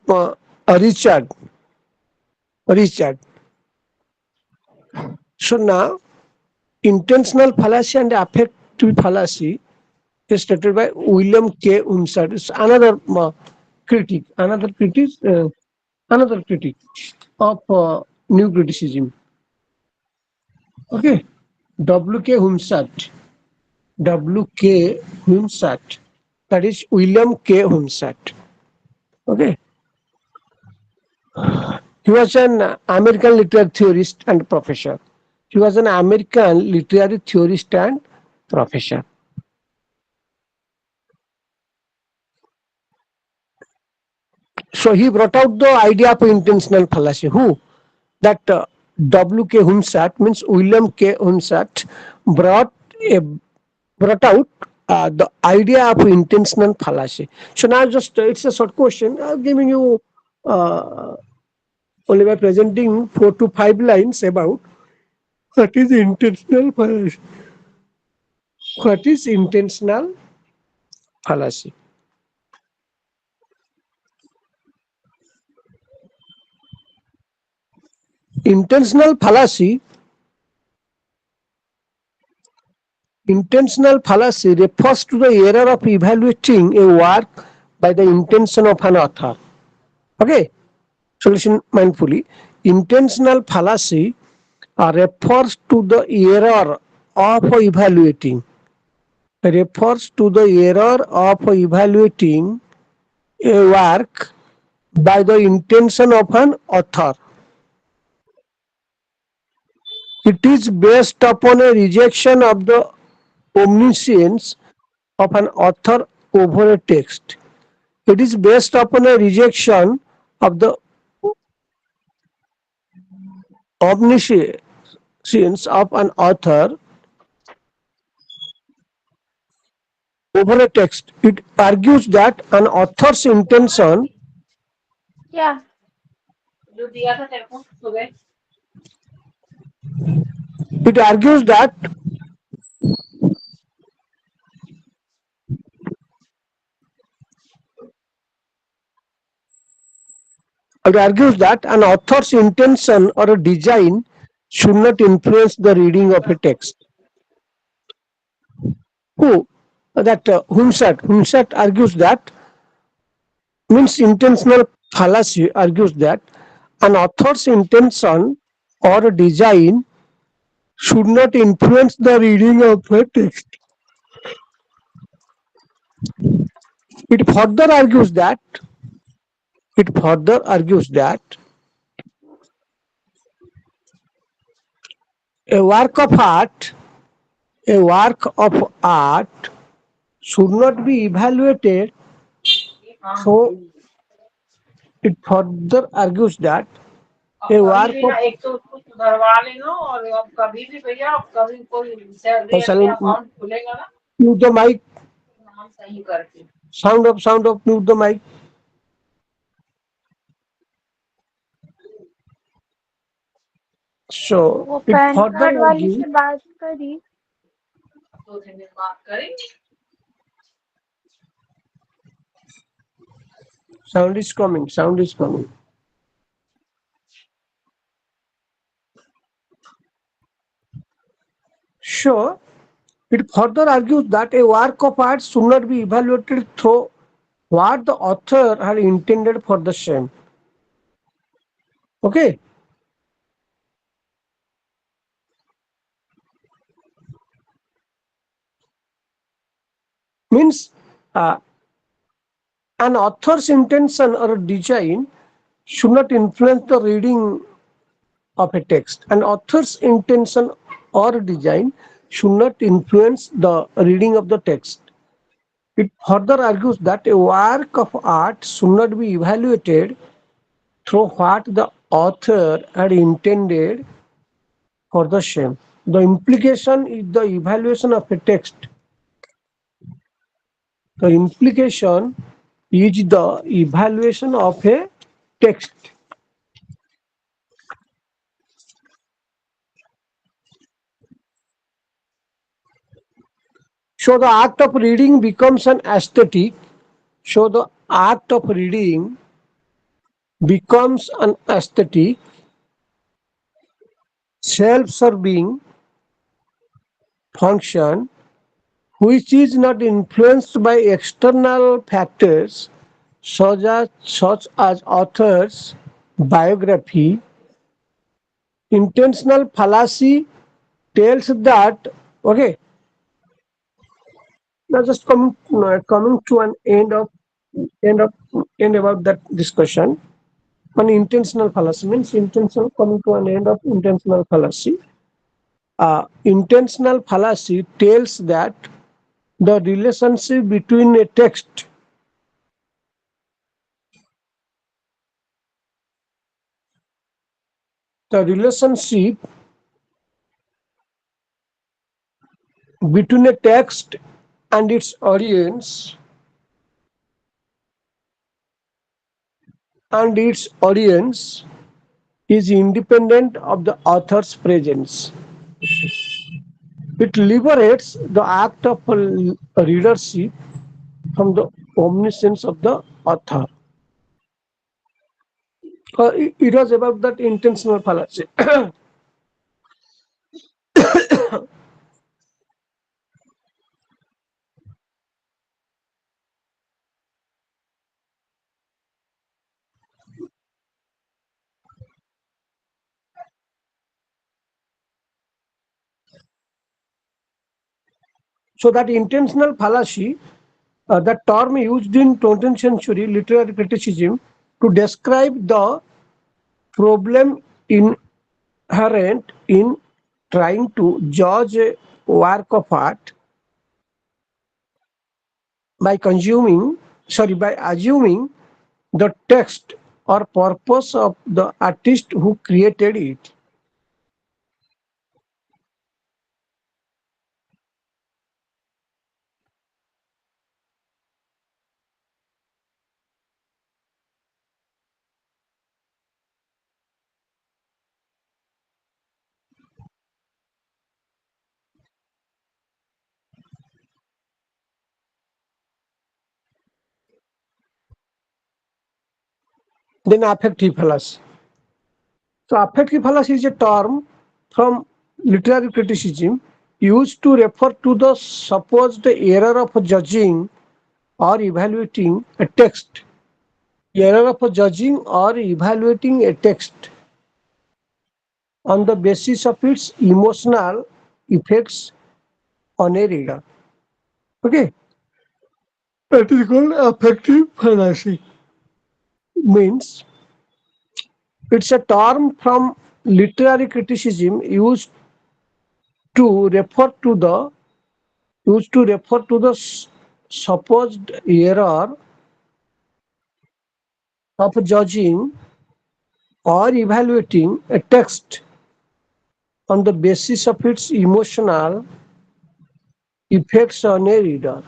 Richard. Richard. So now intentional fallacy and affective fallacy. is stated by William K. Unsad. It's another critic, another critic of new criticism. Okay, W.K. Hunsat, W.K. Hunsat, that is William K. Hunsat. Okay, he was an American literary theorist and professor. He was an American literary theorist and professor. So he brought out the idea of intentional fallacy. Who? That W.K. Hunsat means William K. Hunsat brought a brought out the idea of intentional fallacy. So now just it's a short question. I'm giving you uh, only by presenting 4 to 5 lines about what is intentional fallacy. What is intentional fallacy? Intentional fallacy. Intentional fallacy refers to the error of evaluating a work by the intention of an author. Okay, so listen mindfully. Intentional fallacy refers to the error of evaluating a work by the intention of an author. It is based upon a rejection of the omniscience of an author over a text. It is based upon a rejection of the omniscience of an author over a text. It argues that an author's intention Yeah. it argues that an author's intention or a design should not influence the reading of a text. Who? That Hunsat argues that means intentional fallacy argues that an author's intention or design should not influence the reading of a text. It further argues that it further argues that a work of art a work of art should not be evaluated. So it further argues that a work of mute the mic, sound of mute the mic. वो So it pan further card वाली argues से बात करी. sound is coming. So it further argues that a work of art should not be evaluated through what the author had intended for the same. Okay. Means an author's intention or design should not influence the reading of a text. An author's intention or design should not influence the reading of the text. It further argues that a work of art should not be evaluated through what the author had intended for the same. The implication is the evaluation of a text. The implication is the evaluation of a text. So the act of reading becomes an aesthetic. So the act of reading becomes an aesthetic, self-serving function which is not influenced by external factors such as author's biography. Intentional fallacy tells that, okay, now just coming to an end of end about that discussion. Unintentional fallacy means intentional, coming to an end of intentional fallacy. Intentional fallacy tells that the relationship between a text, the relationship between a text and its audience is independent of the author's presence. It liberates the act of readership from the omniscience of the author. It was about that intentional fallacy. So that intentional fallacy, that term used in 20th century literary criticism to describe the problem inherent in trying to judge a work of art by assuming the text or purpose of the artist who created it. Then affective fallacy. So affective fallacy is a term from literary criticism used to refer to the supposed error of judging or evaluating a text. Error of judging or evaluating a text on the basis of its emotional effects on a reader. Okay, that is called affective fallacy. Means it's a term from literary criticism to refer to the supposed error of judging or evaluating a text on the basis of its emotional effects on a reader.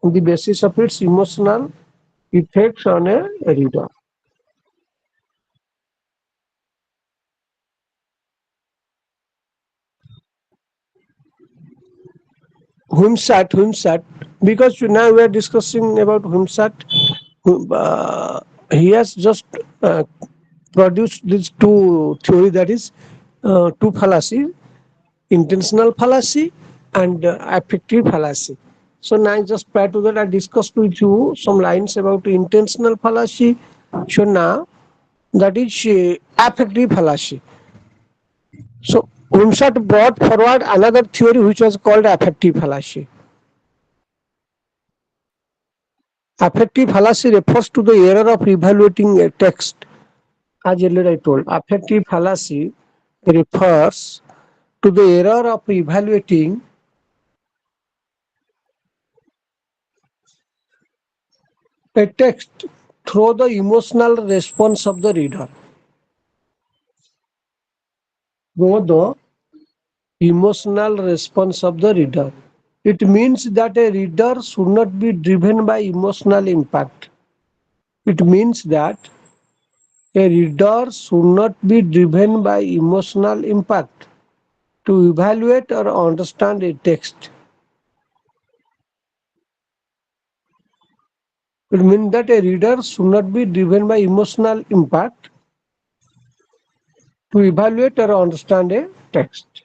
On the basis of its emotional effects on a reader. Whomsat, because now we are discussing about Whomsat. He has just uh, produced these two theory, that is two fallacy, intentional fallacy and affective fallacy. So now just prior to that I discussed with you some lines about intentional fallacy. So now that is affective fallacy. So Wimsatt brought forward another theory which was called affective fallacy. Affective fallacy refers to the error of evaluating a text. As earlier I told, affective fallacy refers to the error of evaluating a text through the emotional response of the reader. Through the emotional response of the reader. It means that a reader should not be driven by emotional impact. It means that a reader should not be driven by emotional impact to evaluate or understand a text. It means that a reader should not be driven by emotional impact to evaluate or understand a text.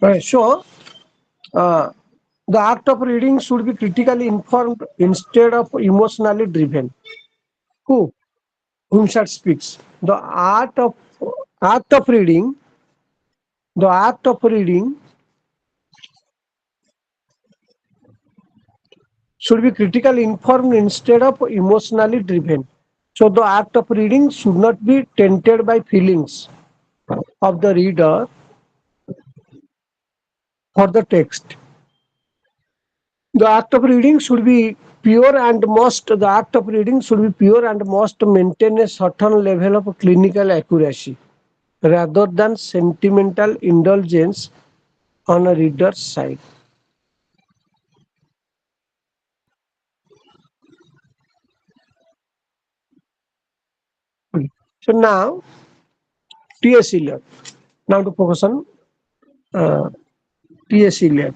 So, uh, the act of reading should be critically informed instead of emotionally driven. Who? Whomsat speaks. Act of reading, the act of reading should be critically informed instead of emotionally driven. So the act of reading should not be tainted by feelings of the reader or the text. The act of reading should be pure and must the act of reading should be pure and must maintain a certain level of clinical accuracy rather than sentimental indulgence on a reader's side. So now T.S. Eliot. Now to focus on uh, T.S. Eliot.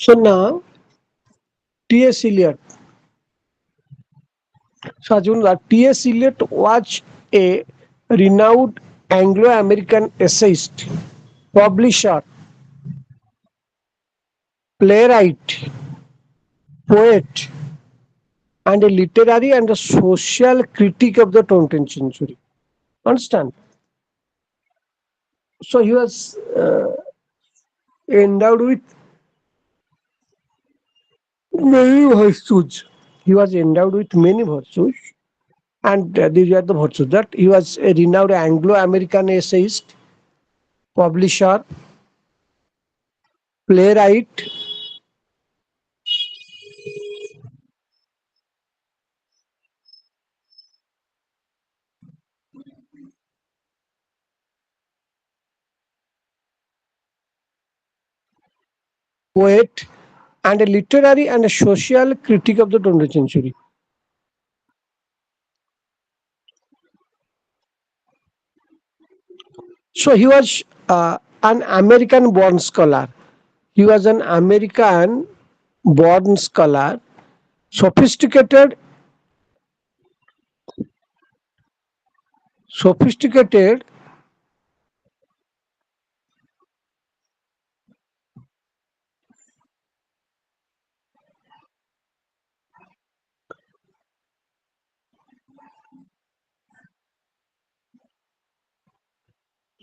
So now T.S. Eliot. So Arjun, T.S. Eliot was a renowned Anglo-American essayist, publisher, playwright, poet, and a literary and a social critic of the 20th century. Understand? So he was endowed with many virtues. He was endowed with many virtues, and these are the virtues that he was a renowned Anglo-American essayist, publisher, playwright, poet, and a literary and a social critic of the 20th century. So he was an American born scholar. He was an American born scholar, sophisticated, sophisticated,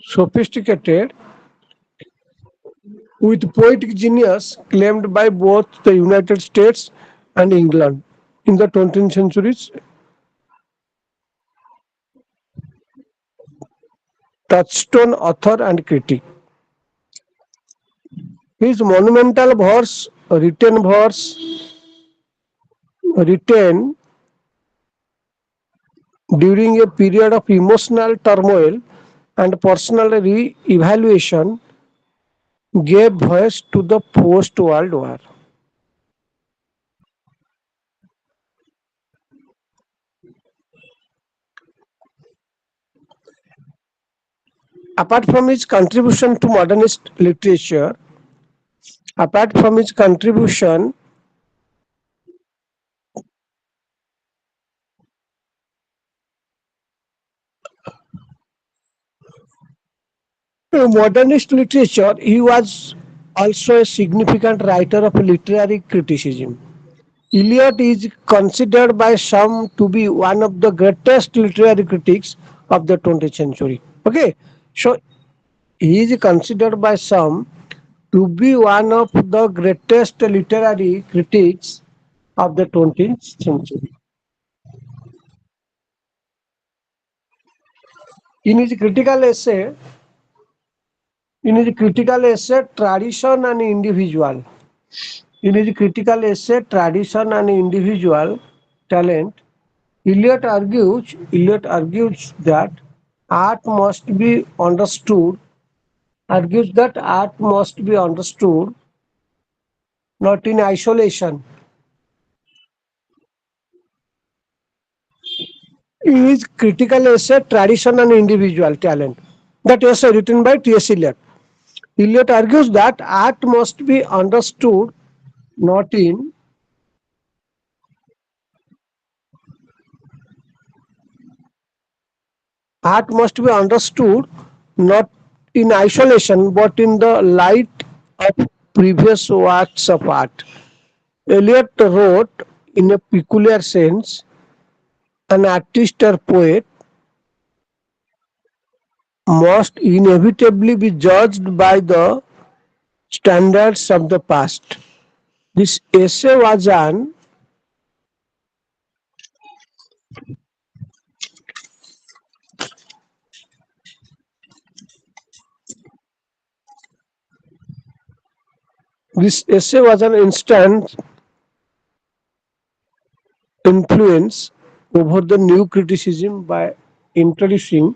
sophisticated with poetic genius claimed by both the United States and England in the 20th century's touchstone author and critic. His monumental written during a period of emotional turmoil and personal re-evaluation, gave voice to the post-World War. Apart from his contribution to modernist literature, apart from his contribution to modernist literature, he was also a significant writer of literary criticism. Eliot is considered by some to be one of the greatest literary critics of the 20th century. Okay, so he is considered by some to be one of the greatest literary critics of the 20th century. In his critical essay, Tradition and Individual, Tradition and Individual Talent, Eliot argues that art must be understood, not in isolation. In his critical essay, Tradition and Individual Talent, that essay written by T.S. Eliot, Eliot argues that not in art must be understood not in isolation but in the light of previous works of art. Eliot wrote, in a peculiar sense, an artist or poet must inevitably be judged by the standards of the past. This essay was an instant influence over the new criticism by introducing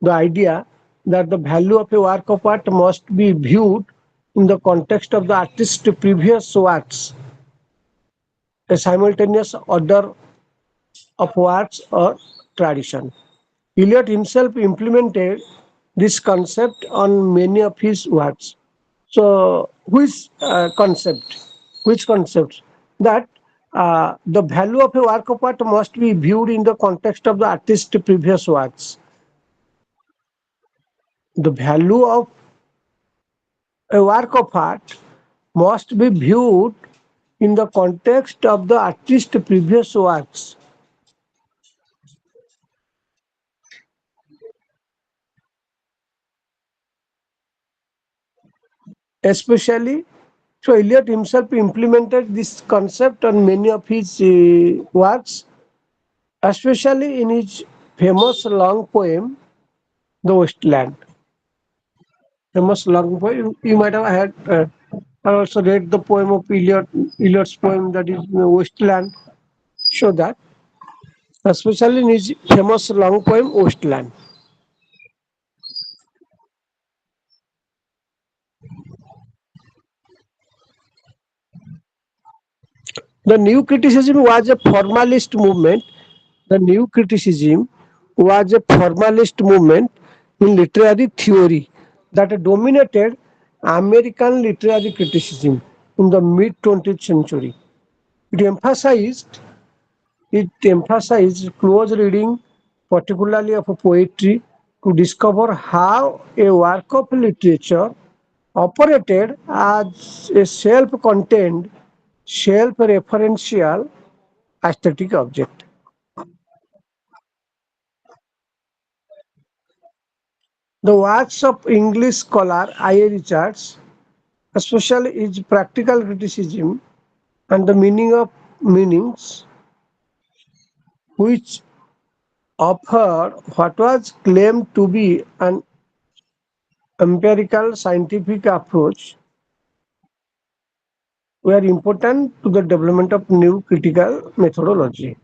the idea that the value of a work of art must be viewed in the context of the artist's previous works, a simultaneous order of works or tradition. Eliot himself implemented this concept on many of his works. So, Which concept? That the value of a work of art must be viewed in the context of the artist's previous works. The value of a work of art must be viewed in the context of the artist's previous works, especially. So Eliot himself implemented this concept on many of his works, especially in his famous long poem, The Wasteland. Famous long poem. You might have had. I also read the poem of Eliot's poem, that is Wasteland. Show that, especially in his famous long poem Wasteland. The new criticism was a formalist movement. The new criticism was a formalist movement in literary theory that dominated American literary criticism in the mid 20th century. It emphasized It emphasized close reading, particularly of poetry, to discover how a work of literature operated as a self-contained, self-referential aesthetic object. The works of English scholar I. A. Richards, especially his practical criticism and the meanings, which offered what was claimed to be an empirical scientific approach, were important to the development of new critical methodology.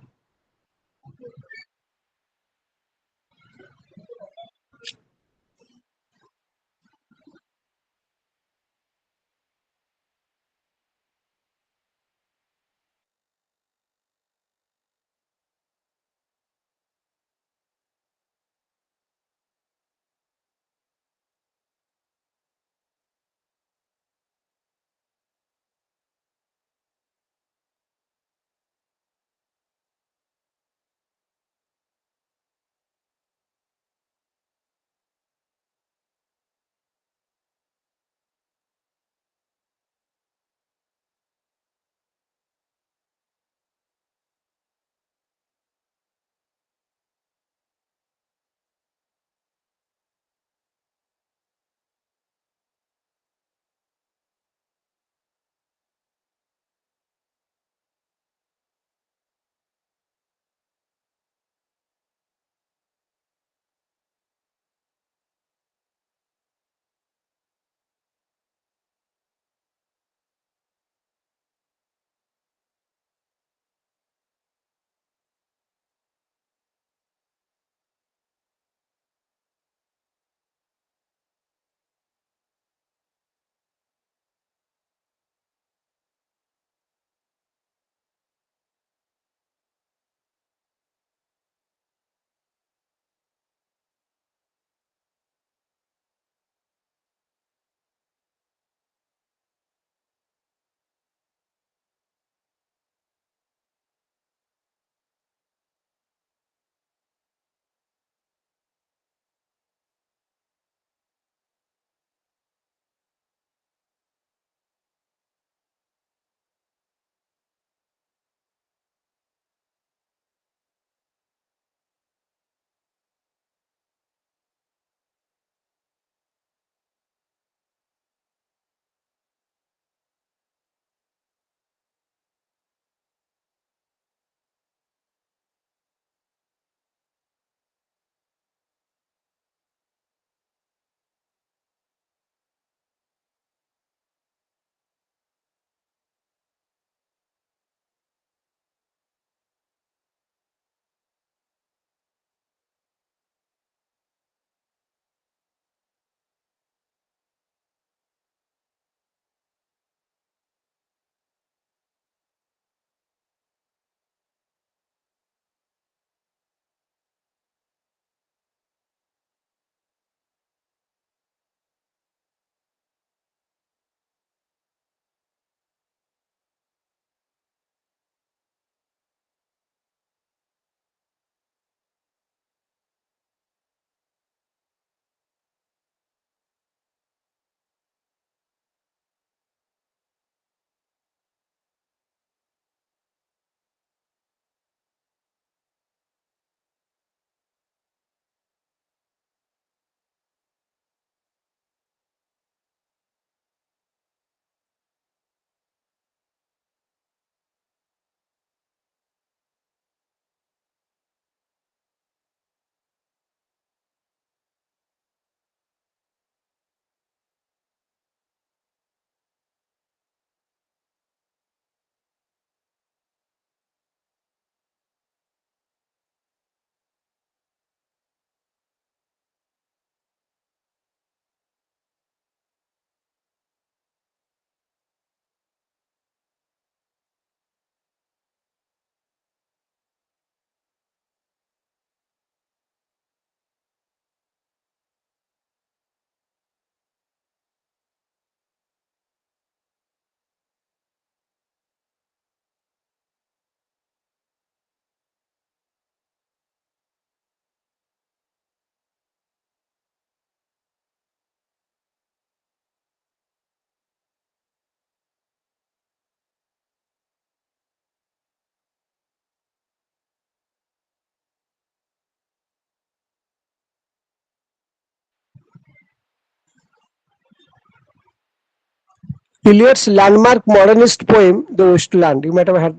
Eliot's landmark modernist poem, The Wasteland. You might have had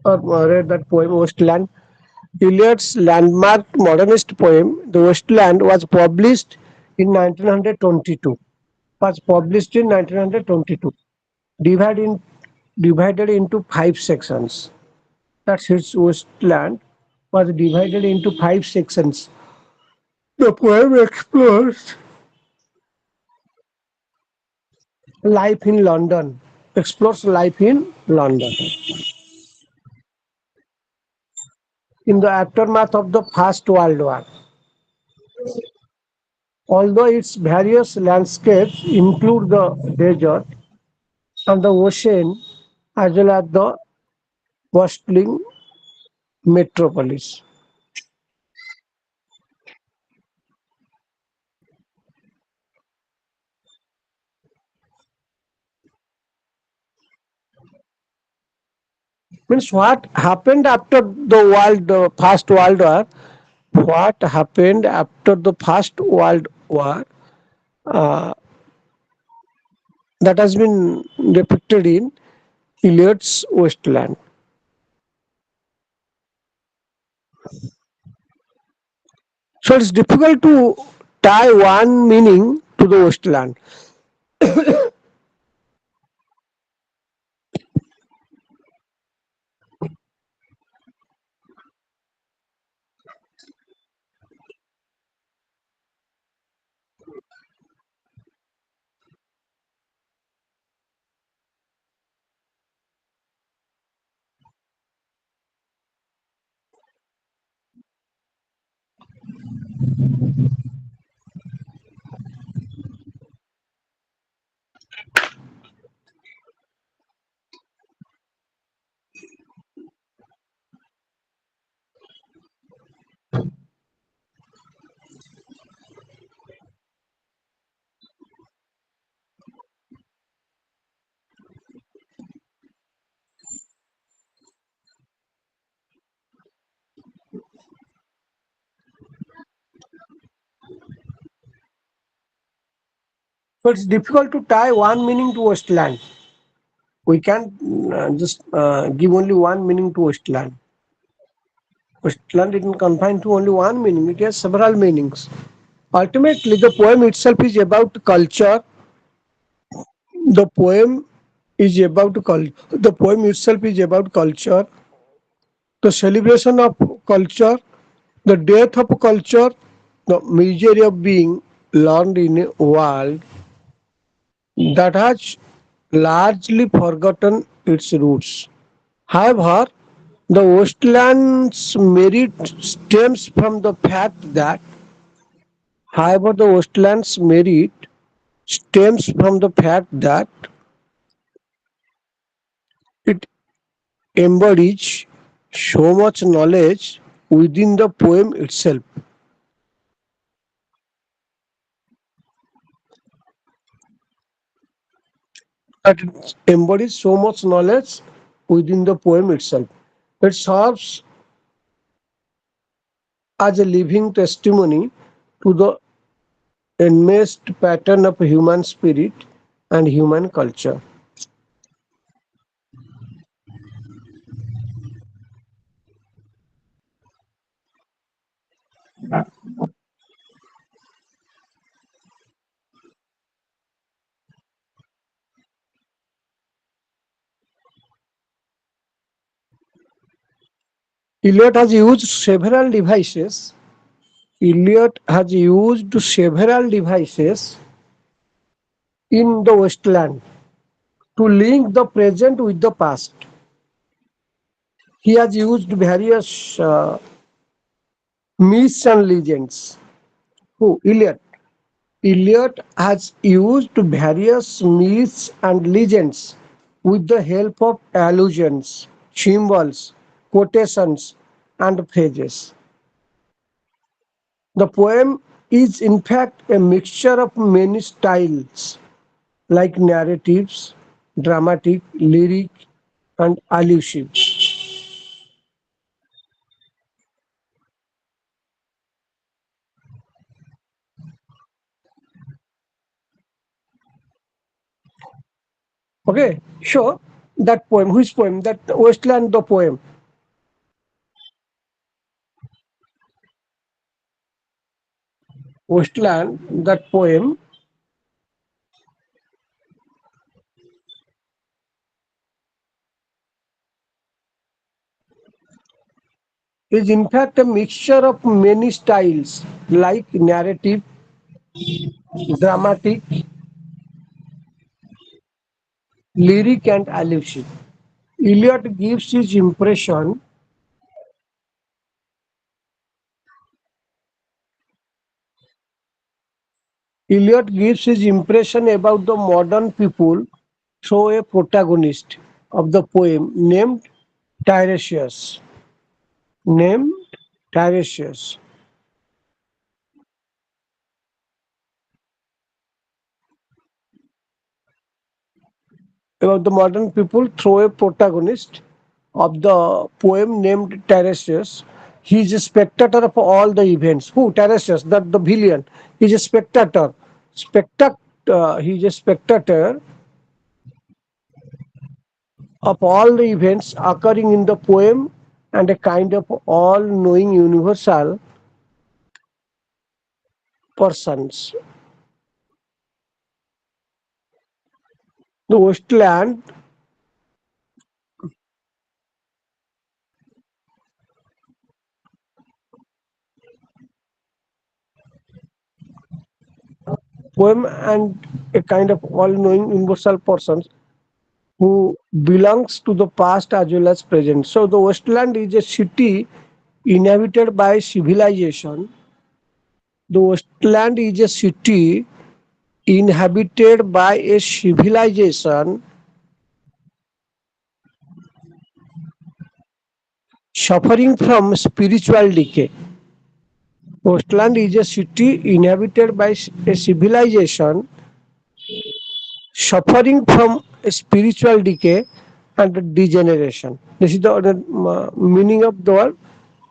or read that poem, Wasteland. Eliot's landmark modernist poem, The Wasteland, was published in 1922. Was published in 1922. Divided in, divided into five sections. That's its Wasteland was divided into five sections. The poem explores life in London. Explores life in London in the aftermath of the First World War. Although its various landscapes include the desert and the ocean as well as the bustling metropolis. Means what happened after the First World War? What happened after the First World War uh, that has been depicted in Eliot's Wasteland. So it's difficult to tie one meaning to the Wasteland. So it's difficult to tie one meaning to Wasteland. We can't just give only one meaning to Wasteland. Wasteland isn't confined to only one meaning, it has several meanings. Ultimately, the poem itself is about culture. The poem the poem itself is about culture, the celebration of culture, the death of culture, the misery of being learned in a world that has largely forgotten its roots. However, the Westland's merit stems from the fact that, however, the Westland's merit stems from the fact that it embodies so much knowledge within the poem itself. That it embodies so much knowledge within the poem itself. It serves as a living testimony to the enmeshed pattern of human spirit and human culture. Eliot has used several devices. Eliot has used several devices in the Westland to link the present with the past. He has used various myths and legends. Who? Eliot. Eliot has used various myths and legends with the help of allusions, symbols, quotations, and phrases. The poem is in fact a mixture of many styles like narratives, dramatic, lyric, and allusive. Okay, so that poem, which poem? That Wasteland, the poem. Wasteland, that poem is in fact a mixture of many styles like narrative, dramatic, lyric, and allusive. Eliot gives his impression Eliot gives his impression about the modern people through a protagonist of the poem Tiresias. Named Tiresias. About the modern people through a protagonist of the poem named Tiresias. He is a spectator of all the events. Who? Tiresias, that the villain. He is a spectator. He is a spectator of all the events occurring in the poem and a kind of all-knowing universal persons. The Westland poem and a kind of all-knowing universal persons who belongs to the past as well as present. So the Westland is a city inhabited by civilization. The Westland is a city inhabited by a civilization suffering from spiritual decay. Westland is a city inhabited by a civilization suffering from a spiritual decay and degeneration. This is the meaning of the word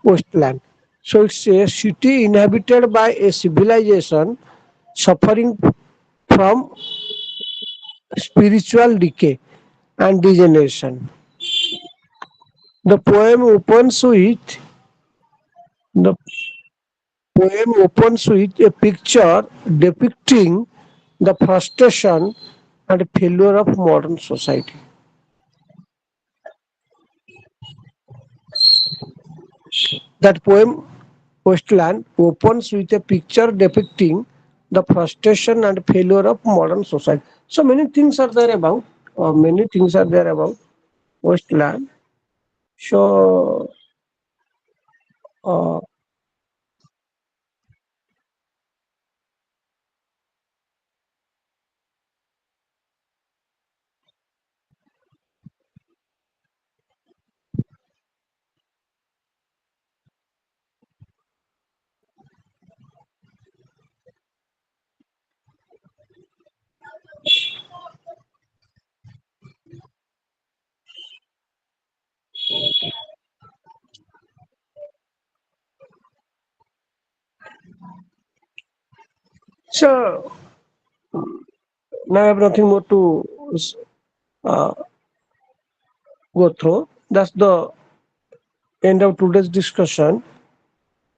Westland. So it's a city inhabited by a civilization suffering from spiritual decay and degeneration. The poem opens with the poem opens with a picture depicting the frustration and failure of modern society. That poem, Westland, opens with a picture depicting the frustration and failure of modern society. So many things are there about Westland. So, uh, so now I have nothing more to uh, go through. That's the end of today's discussion.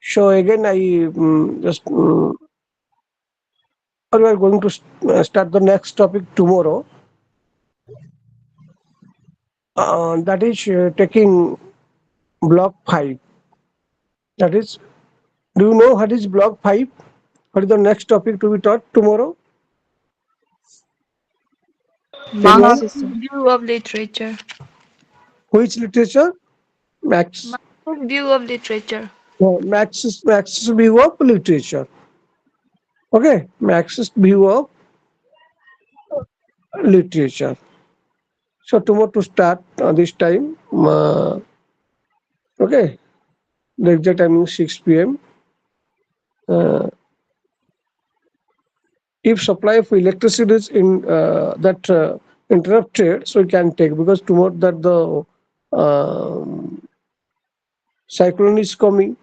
So again, I just we are going to start the next topic tomorrow. That is taking block 5. That is, do you know what is block 5? What is the next topic to be taught tomorrow? Anyone? Marxism. Marxist view of literature. Which literature? Max. Marxist view of literature. No, Marxist view of literature. Okay, Marxist view of literature. So tomorrow to start this time. Okay, the exact timing 6 p.m. Uh, if supply of electricity is in that interrupted, so we can take because tomorrow that the cyclone is coming.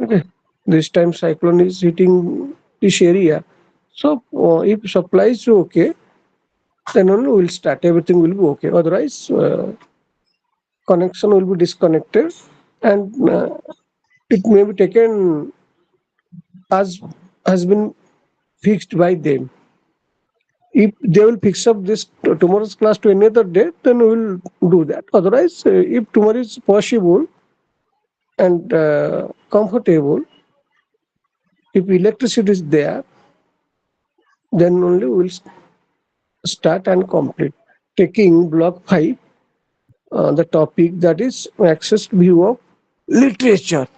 Okay, this time cyclone is hitting this area. So if supply is okay, then only we'll start. Everything will be okay. Otherwise, connection will be disconnected, and it may be taken as has been fixed by them. If they will fix up this tomorrow's class to any other day, then we will do that. Otherwise, if tomorrow is possible and comfortable, if electricity is there, then only we will start and complete. Taking block 5, the topic that is access view of literature.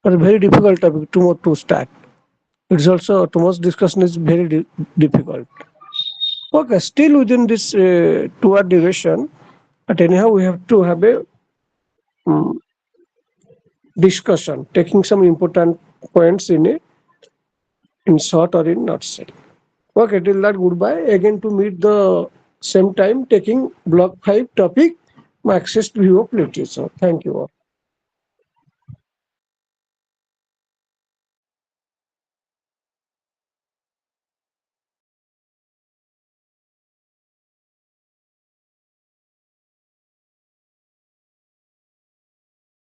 A very difficult topic to start. It's also tomorrow's discussion is very difficult. Okay, still within this 2 hour duration, but anyhow we have to have a um, discussion, taking some important points in short or in nutshell. Okay, till that goodbye. Again to meet the same time taking block 5 topic, Marxist view of literature. Thank you all.